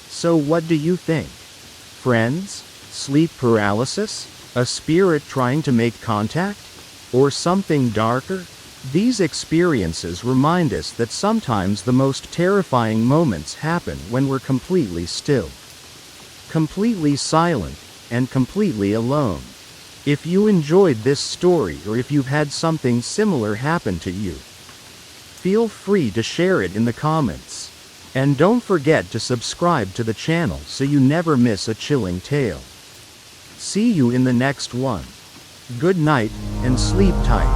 So what do you think? Friends? Sleep paralysis? A spirit trying to make contact? Or something darker? These experiences remind us that sometimes the most terrifying moments happen when we're completely still, completely silent, and completely alone. If you enjoyed this story or if you've had something similar happen to you, feel free to share it in the comments. And don't forget to subscribe to the channel so you never miss a chilling tale. See you in the next one. Good night, and sleep tight.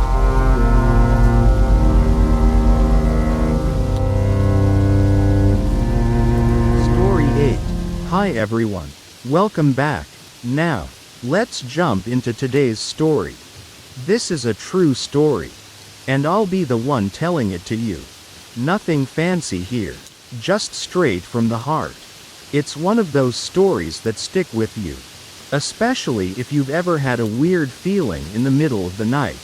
Story 8. Hi everyone. Welcome back. Now, let's jump into today's story. This is a true story. And I'll be the one telling it to you. Nothing fancy here. Just straight from the heart. It's one of those stories that stick with you. Especially if you've ever had a weird feeling in the middle of the night.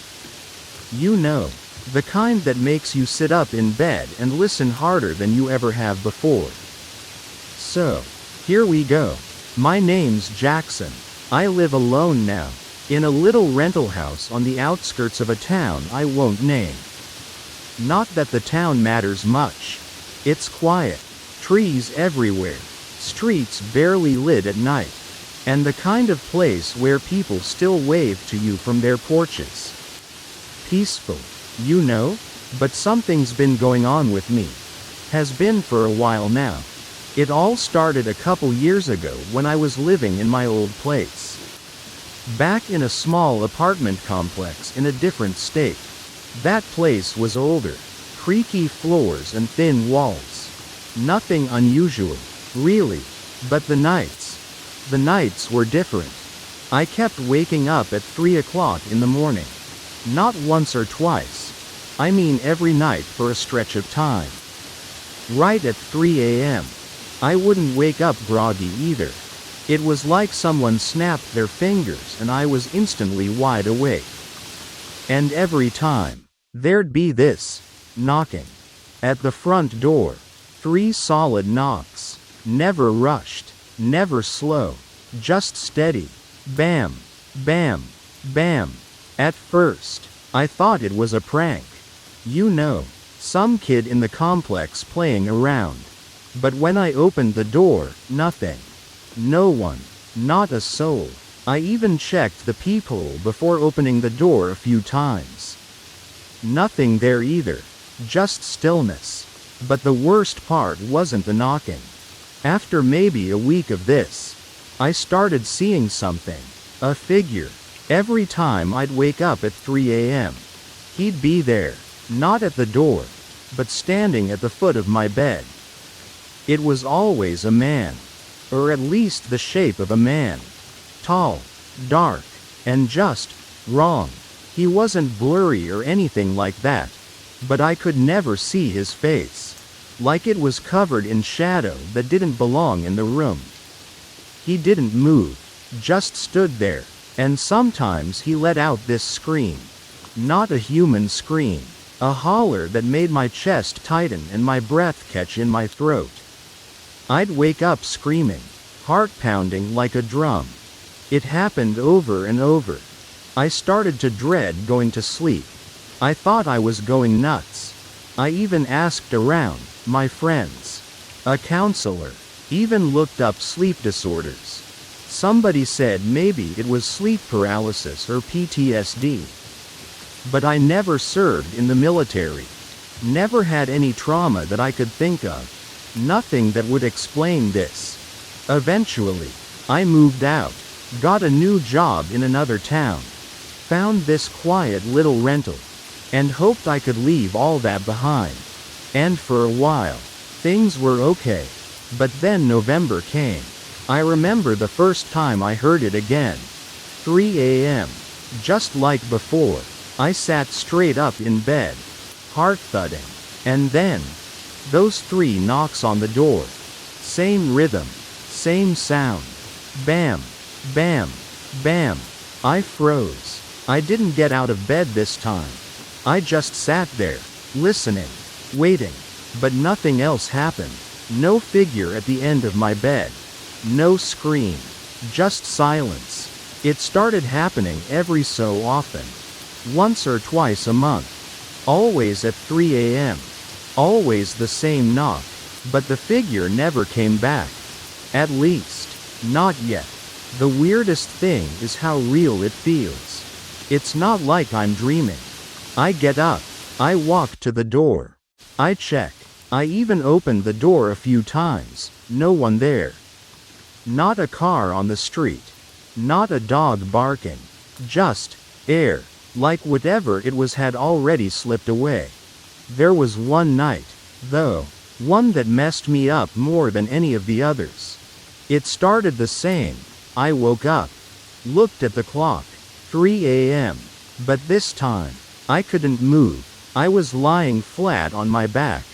You know, the kind that makes you sit up in bed and listen harder than you ever have before. So, here we go. My name's Jackson. I live alone now, in a little rental house on the outskirts of a town I won't name. Not that the town matters much. It's quiet, trees everywhere, streets barely lit at night, and the kind of place where people still wave to you from their porches. Peaceful, you know, but something's been going on with me. Has been for a while now. It all started a couple years ago when I was living in my old place. Back in a small apartment complex in a different state. That place was older, creaky floors and thin walls. Nothing unusual, really, but the nights were different. I kept waking up at 3 o'clock in the morning. Not once or twice. I mean every night for a stretch of time. Right at 3 a.m. I wouldn't wake up groggy either. It was like someone snapped their fingers and I was instantly wide awake. And every time, there'd be this knocking at the front door. 3 solid knocks. Never rushed. Never slow. Just steady. Bam. Bam. Bam. At first, I thought it was a prank. You know, some kid in the complex playing around. But when I opened the door, nothing. No one. Not a soul. I even checked the peephole before opening the door a few times. Nothing there either. Just stillness. But the worst part wasn't the knocking. After maybe a week of this, I started seeing something. A figure. Every time I'd wake up at 3 a.m. He'd be there. Not at the door, but standing at the foot of my bed. It was always a man. Or at least the shape of a man. Tall, dark, and just wrong. He wasn't blurry or anything like that. But I could never see his face. Like it was covered in shadow that didn't belong in the room. He didn't move. Just stood there. And sometimes he let out this scream. Not a human scream. A holler that made my chest tighten and my breath catch in my throat. I'd wake up screaming, heart pounding like a drum. It happened over and over. I started to dread going to sleep. I thought I was going nuts. I even asked around, my friends. A counselor. Even looked up sleep disorders. Somebody said maybe it was sleep paralysis or PTSD. But I never served in the military. Never had any trauma that I could think of. Nothing that would explain this. Eventually, I moved out. Got a new job in another town. Found this quiet little rental. And hoped I could leave all that behind. And for a while, things were okay. But then November came. I remember the first time I heard it again. 3 a.m. Just like before. I sat straight up in bed. Heart thudding. And then, those 3 knocks on the door. Same rhythm. Same sound. Bam. Bam. Bam. I froze. I didn't get out of bed this time. I just sat there, listening, waiting. But nothing else happened. No figure at the end of my bed. No scream. Just silence. It started happening every so often. Once or twice a month. Always at 3 a.m. Always the same knock. But the figure never came back. At least, not yet. The weirdest thing is how real it feels. It's not like I'm dreaming. I get up. I walk to the door. I check. I even opened the door a few times. No one there. Not a car on the street. Not a dog barking. Just air. Like whatever it was had already slipped away. There was one night, though. One that messed me up more than any of the others. It started the same. I woke up. Looked at the clock. 3 a.m. But this time, I couldn't move. I was lying flat on my back.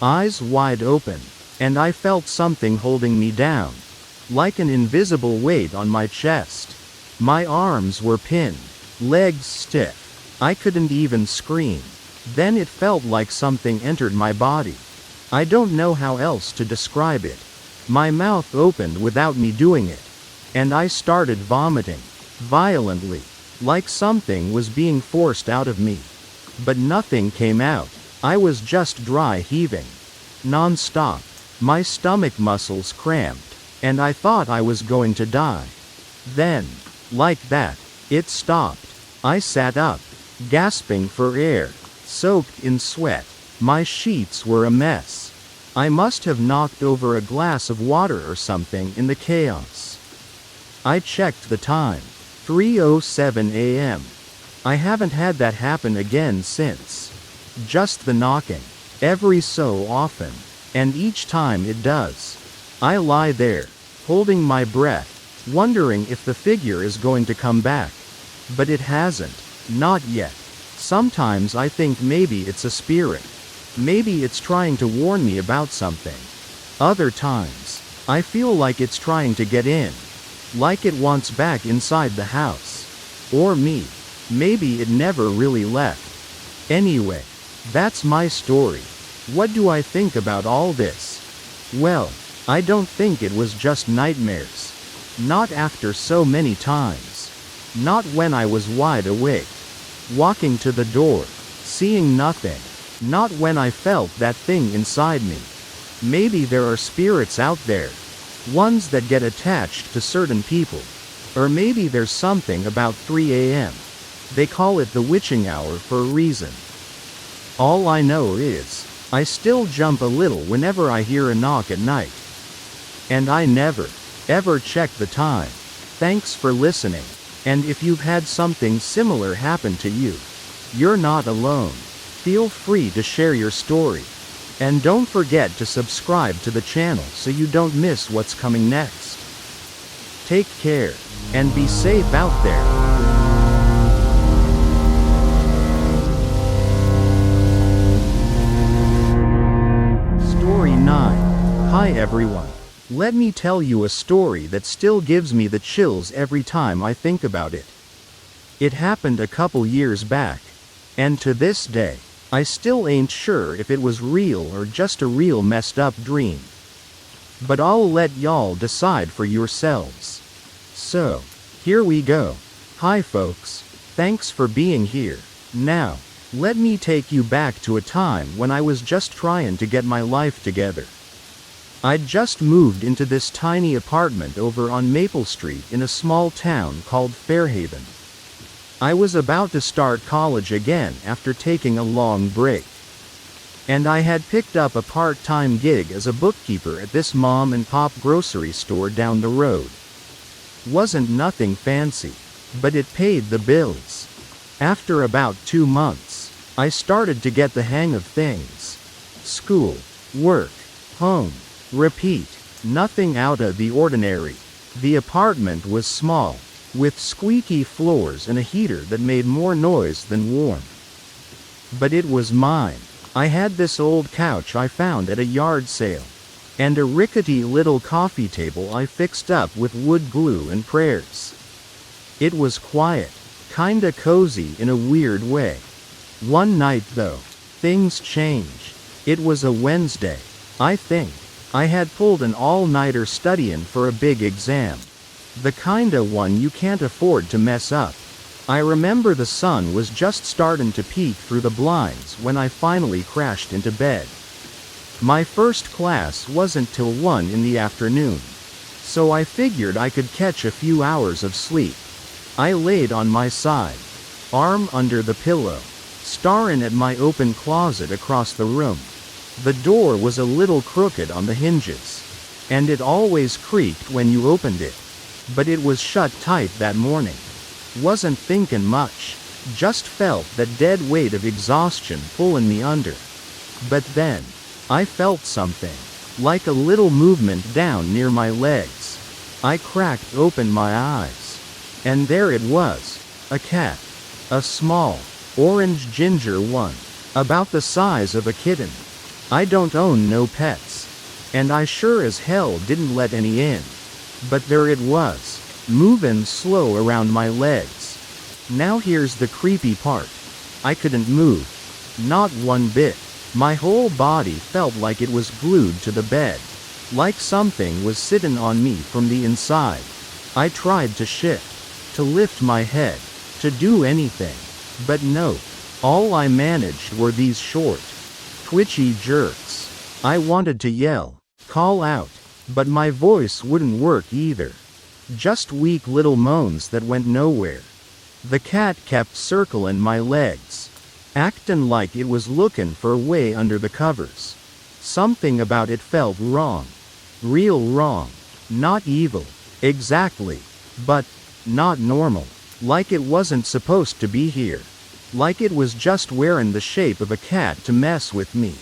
Eyes wide open. And I felt something holding me down. Like an invisible weight on my chest. My arms were pinned. Legs stiff. I couldn't even scream. Then it felt like something entered my body. I don't know how else to describe it. My mouth opened without me doing it. And I started vomiting. Violently. Like something was being forced out of me. But nothing came out. I was just dry heaving. Non-stop. My stomach muscles cramped. And I thought I was going to die. Then, like that, it stopped. I sat up. Gasping for air. Soaked in sweat. My sheets were a mess. I must have knocked over a glass of water or something in the chaos. I checked the time. 3:07 a.m. I haven't had that happen again since. Just the knocking. Every so often. And each time it does. I lie there, holding my breath, wondering if the figure is going to come back. But it hasn't. Not yet. Sometimes I think maybe it's a spirit. Maybe it's trying to warn me about something. Other times, I feel like it's trying to get in. Like it wants back inside the house. Or me. Maybe it never really left. Anyway, that's my story. What do I think about all this? Well, I don't think it was just nightmares. Not after so many times. Not when I was wide awake. Walking to the door. Seeing nothing. Not when I felt that thing inside me. Maybe there are spirits out there. Ones that get attached to certain people. Or maybe there's something about 3 a.m. They call it the witching hour for a reason. All I know is, I still jump a little whenever I hear a knock at night. And I never, ever check the time. Thanks for listening. And if you've had something similar happen to you, you're not alone. Feel free to share your story. And don't forget to subscribe to the channel so you don't miss what's coming next. Take care, and be safe out there. Story 9. Hi everyone. Let me tell you a story that still gives me the chills every time I think about it. It happened a couple years back. And to this day, I still ain't sure if it was real or just a real messed up dream. But I'll let y'all decide for yourselves. So, here we go. Hi folks. Thanks for being here. Now, let me take you back to a time when I was just trying to get my life together. I'd just moved into this tiny apartment over on Maple Street in a small town called Fairhaven. I was about to start college again after taking a long break. And I had picked up a part-time gig as a bookkeeper at this mom-and-pop grocery store down the road. Wasn't nothing fancy, but it paid the bills. After about 2 months, I started to get the hang of things. School, work, home, repeat, nothing out of the ordinary. The apartment was small, with squeaky floors and a heater that made more noise than warm. But it was mine. I had this old couch I found at a yard sale, and a rickety little coffee table I fixed up with wood glue and prayers. It was quiet, kinda cozy in a weird way. One night though, things change. It was a Wednesday, I think. I had pulled an all-nighter studying for a big exam. The kinda one you can't afford to mess up. I remember the sun was just starting to peek through the blinds when I finally crashed into bed. My first class wasn't till 1 in the afternoon, so I figured I could catch a few hours of sleep. I laid on my side, arm under the pillow, staring at my open closet across the room. The door was a little crooked on the hinges, and it always creaked when you opened it, but it was shut tight that morning. Wasn't thinking much, just felt that dead weight of exhaustion pulling me under. But then, I felt something, like a little movement down near my legs. I cracked open my eyes, and there it was, a cat. A small, orange ginger one, about the size of a kitten. I don't own no pets, and I sure as hell didn't let any in. But there it was, moving slow around my legs. Now here's the creepy part. I couldn't move. Not one bit. My whole body felt like it was glued to the bed. Like something was sitting on me from the inside. I tried to shift, to lift my head, to do anything. But no. All I managed were these short, twitchy jerks. I wanted to yell, call out, but my voice wouldn't work either. Just weak little moans that went nowhere. The cat kept circling my legs, acting like it was looking for a way under the covers. Something about it felt wrong. Real wrong. Not evil, exactly, but not normal. Like it wasn't supposed to be here. Like it was just wearing the shape of a cat to mess with me.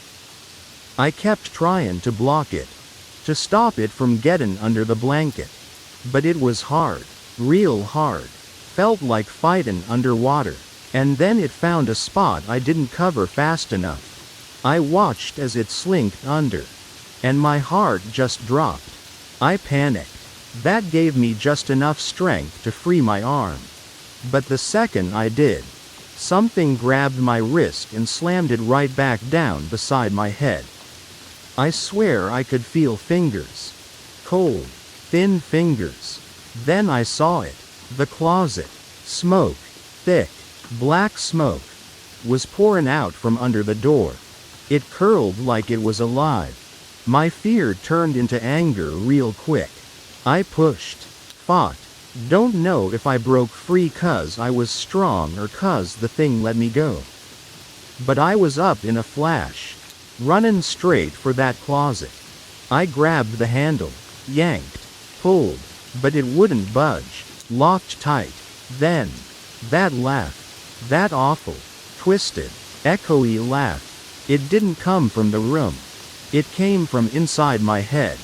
I kept trying to block it, to stop it from getting under the blanket. But it was hard, real hard. Felt like fighting underwater. And then it found a spot I didn't cover fast enough. I watched as it slinked under, and my heart just dropped. I panicked. That gave me just enough strength to free my arm. But the second I did, something grabbed my wrist and slammed it right back down beside my head. I swear I could feel fingers. Cold, thin fingers. Then I saw it. The closet. Smoke. Thick, black smoke was pouring out from under the door. It curled like it was alive. My fear turned into anger real quick. I pushed, fought. Don't know if I broke free 'cause I was strong or 'cause the thing let me go. But I was up in a flash, running straight for that closet. I grabbed the handle, yanked, pulled, but it wouldn't budge, locked tight. Then, that laugh, that awful, twisted, echoey laugh. It didn't come from the room. It came from inside my head.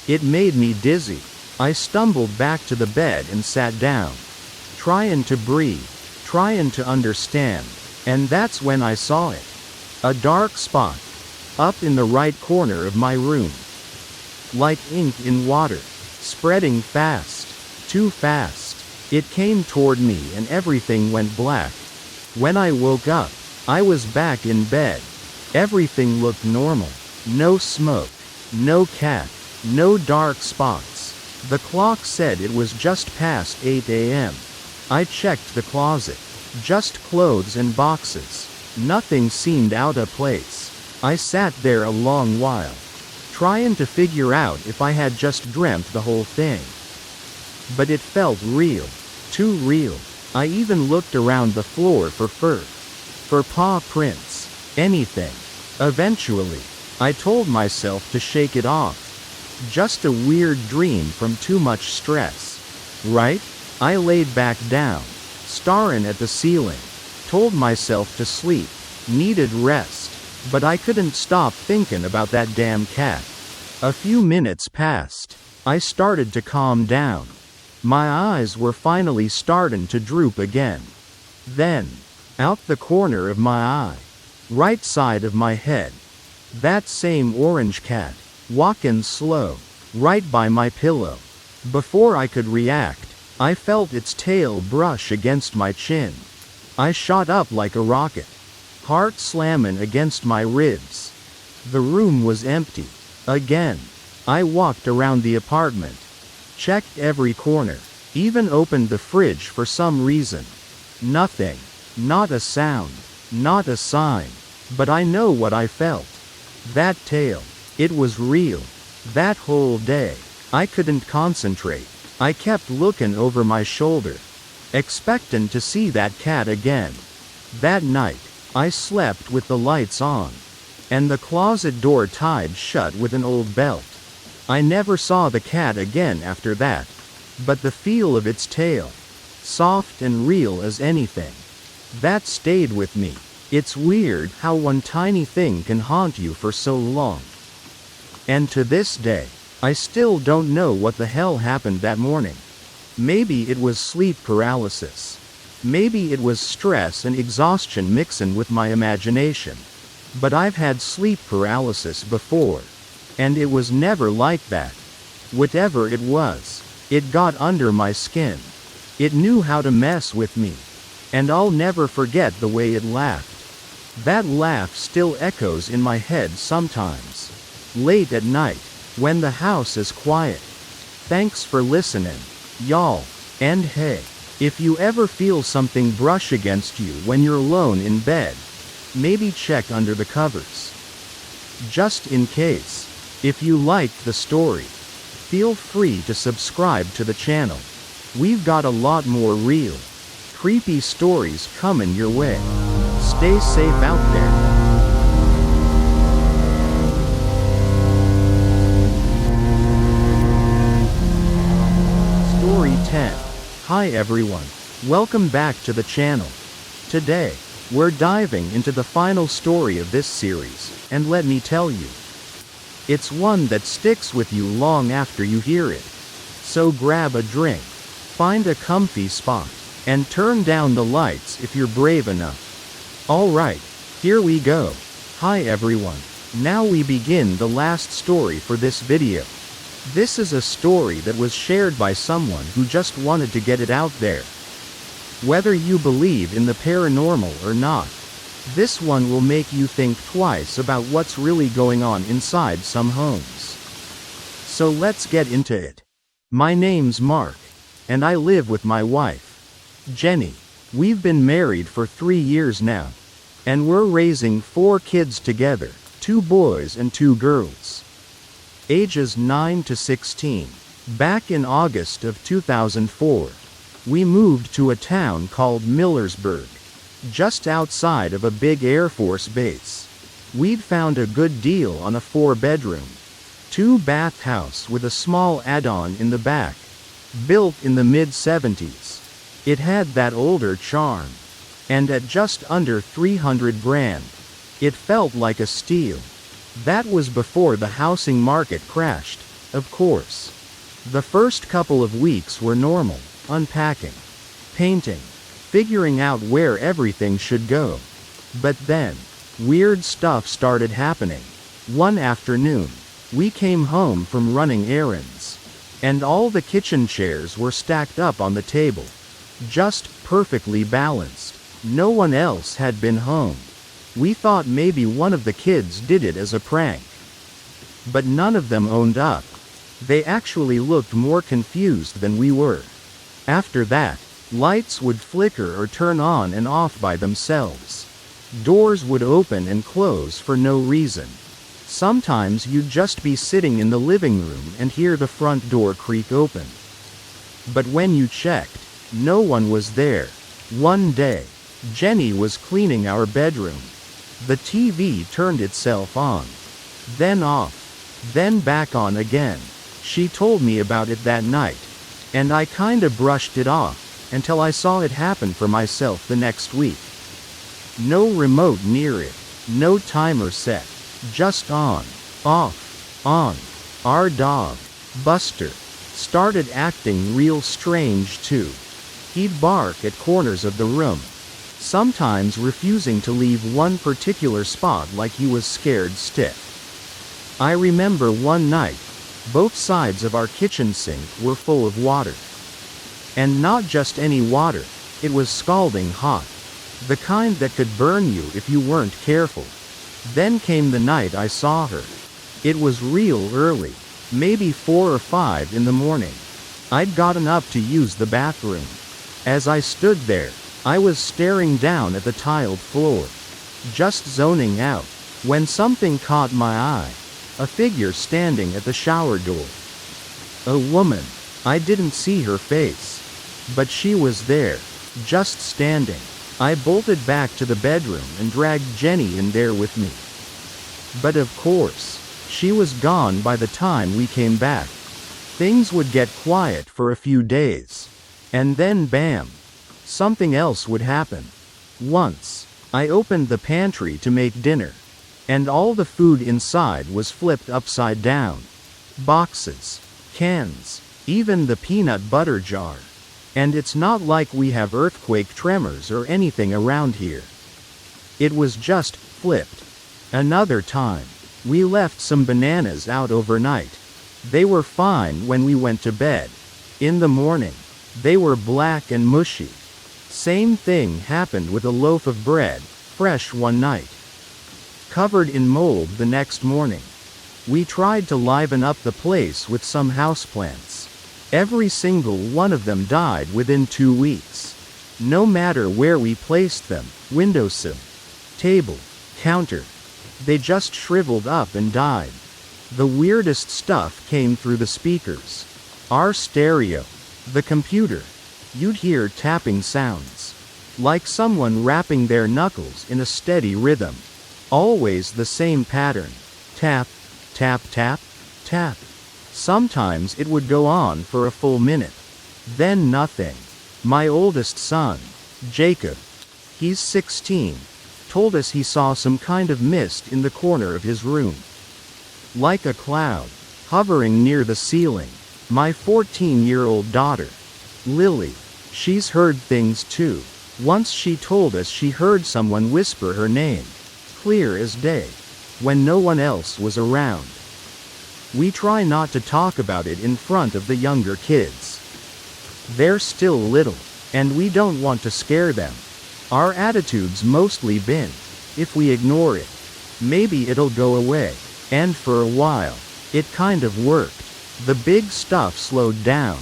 It made me dizzy. I stumbled back to the bed and sat down, trying to breathe, trying to understand, and that's when I saw it. A dark spot, up in the right corner of my room. Like ink in water, spreading fast, too fast. It came toward me and everything went black. When I woke up, I was back in bed. Everything looked normal. No smoke, no cat, no dark spots. The clock said it was just past 8 a.m. I checked the closet. Just clothes and boxes. Nothing seemed out of place. I sat there a long while, trying to figure out if I had just dreamt the whole thing. But it felt real. Too real. I even looked around the floor for fur. For paw prints. Anything. Eventually, I told myself to shake it off. Just a weird dream from too much stress. Right? I laid back down, staring at the ceiling. Told myself to sleep. Needed rest. But I couldn't stop thinking about that damn cat. A few minutes passed. I started to calm down. My eyes were finally starting to droop again. Then, out the corner of my eye, right side of my head, that same orange cat, walking slow, right by my pillow. Before I could react, I felt its tail brush against my chin. I shot up like a rocket. heart slamming against my ribs. The room was empty. Again. I walked around the apartment. Checked every corner. Even opened the fridge for some reason. Nothing. Not a sound. Not a sign. But I know what I felt. That tale. It was real. That whole day. I couldn't concentrate. I kept looking over my shoulder, expecting to see that cat again. That night, I slept with the lights on, and the closet door tied shut with an old belt. I never saw the cat again after that, but the feel of its tail, soft and real as anything, that stayed with me. It's weird how one tiny thing can haunt you for so long. And to this day, I still don't know what the hell happened that morning. Maybe it was sleep paralysis. Maybe it was stress and exhaustion mixing with my imagination. But I've had sleep paralysis before. And it was never like that. Whatever it was, it got under my skin. It knew how to mess with me. And I'll never forget the way it laughed. That laugh still echoes in my head sometimes. Late at night, when the house is quiet. Thanks for listening, y'all. And hey, if you ever feel something brush against you when you're alone in bed, maybe check under the covers. Just in case. If you liked the story, feel free to subscribe to the channel. We've got a lot more real, creepy stories coming your way. Stay safe out there. Story 10. Hi everyone. Welcome back to the channel. Today, we're diving into the final story of this series, and let me tell you, it's one that sticks with you long after you hear it. So grab a drink, find a comfy spot, and turn down the lights if you're brave enough. Alright, here we go. Hi everyone. Now we begin the last story for this video. This is a story that was shared by someone who just wanted to get it out there. Whether you believe in the paranormal or not, this one will make you think twice about what's really going on inside some homes. So let's get into it. My name's Mark, and I live with my wife, Jenny. We've been married for 3 years now, and we're raising 4 kids together, 2 boys and 2 girls. Ages 9 to 16. Back in August of 2004, we moved to a town called Millersburg, just outside of a big Air Force base. We'd found a good deal on a 4-bedroom, 2-bath house with a small add-on in the back, built in the mid-70s. It had that older charm, and at just under 300 grand, it felt like a steal. That was before the housing market crashed, of course. The first couple of weeks were normal, unpacking, painting, figuring out where everything should go. But then, weird stuff started happening. One afternoon, we came home from running errands, and all the kitchen chairs were stacked up on the table, just perfectly balanced. No one else had been home. We thought maybe one of the kids did it as a prank. But none of them owned up. They actually looked more confused than we were. After that, lights would flicker or turn on and off by themselves. Doors would open and close for no reason. Sometimes you'd just be sitting in the living room and hear the front door creak open. But when you checked, no one was there. One day, Jenny was cleaning our bedroom. The TV turned itself on, then off, then back on again. She told me about it that night, and I kinda brushed it off, until I saw it happen for myself the next week. No remote near it, no timer set, just on, off, on. Our dog, Buster, started acting real strange too. He'd bark at corners of the room, sometimes refusing to leave one particular spot like he was scared stiff. I remember one night, both sides of our kitchen sink were full of water. And not just any water, it was scalding hot. The kind that could burn you if you weren't careful. Then came the night I saw her. It was real early, maybe 4 or 5 in the morning. I'd gotten up to use the bathroom. As I stood there, I was staring down at the tiled floor, just zoning out, when something caught my eye. A figure standing at the shower door. A woman. I didn't see her face. But she was there, just standing. I bolted back to the bedroom and dragged Jenny in there with me. But of course, she was gone by the time we came back. Things would get quiet for a few days. And then bam! Something else would happen. Once, I opened the pantry to make dinner. And all the food inside was flipped upside down. Boxes, cans, even the peanut butter jar. And it's not like we have earthquake tremors or anything around here. It was just flipped. Another time, we left some bananas out overnight. They were fine when we went to bed. In the morning, they were black and mushy. Same thing happened with a loaf of bread, fresh one night, covered in mold the next morning. We tried to liven up the place with some houseplants. Every single one of them died within 2 weeks. No matter where we placed them, windowsill, table, counter, they just shriveled up and died. The weirdest stuff came through the speakers. Our stereo, the computer. You'd hear tapping sounds, like someone rapping their knuckles in a steady rhythm. Always the same pattern. Tap, tap, tap, tap. Sometimes it would go on for a full minute. Then nothing. My oldest son, Jacob, he's 16, told us he saw some kind of mist in the corner of his room. Like a cloud, hovering near the ceiling. My 14-year-old daughter, Lily, she's heard things too. Once she told us she heard someone whisper her name, clear as day, when no one else was around. We try not to talk about it in front of the younger kids. They're still little, and we don't want to scare them. Our attitude's mostly been, if we ignore it, maybe it'll go away. And for a while, it kind of worked. The big stuff slowed down.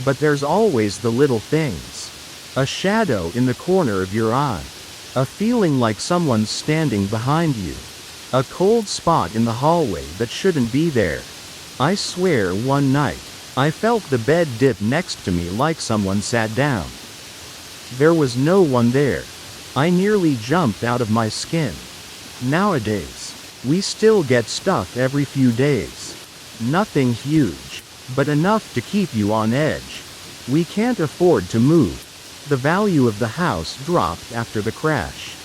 But there's always the little things. A shadow in the corner of your eye. A feeling like someone's standing behind you. A cold spot in the hallway that shouldn't be there. I swear one night, I felt the bed dip next to me like someone sat down. There was no one there. I nearly jumped out of my skin. Nowadays, we still get stuff every few days. Nothing huge, but enough to keep you on edge. We can't afford to move. The value of the house dropped after the crash.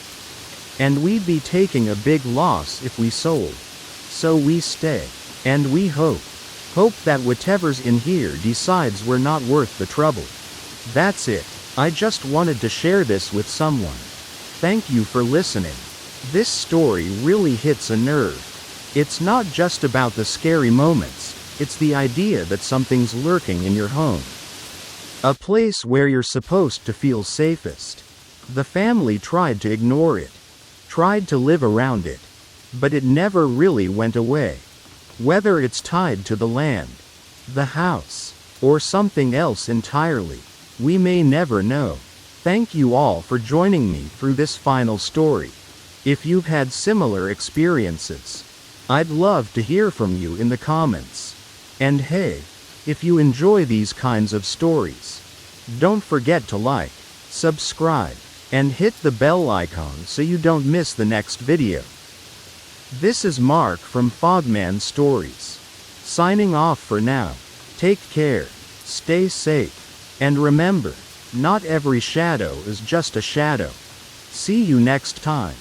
And we'd be taking a big loss if we sold. So we stay. And we hope that whatever's in here decides we're not worth the trouble. That's it. I just wanted to share this with someone. Thank you for listening. This story really hits a nerve. It's not just about the scary moments, it's the idea that something's lurking in your home. A place where you're supposed to feel safest. The family tried to ignore it, tried to live around it, but it never really went away. Whether it's tied to the land, the house, or something else entirely, we may never know. Thank you all for joining me through this final story. If you've had similar experiences, I'd love to hear from you in the comments. And hey, if you enjoy these kinds of stories, don't forget to like, subscribe, and hit the bell icon so you don't miss the next video. This is Mark from FOGMAN Stories, signing off for now. Take care, stay safe, and remember, not every shadow is just a shadow. See you next time.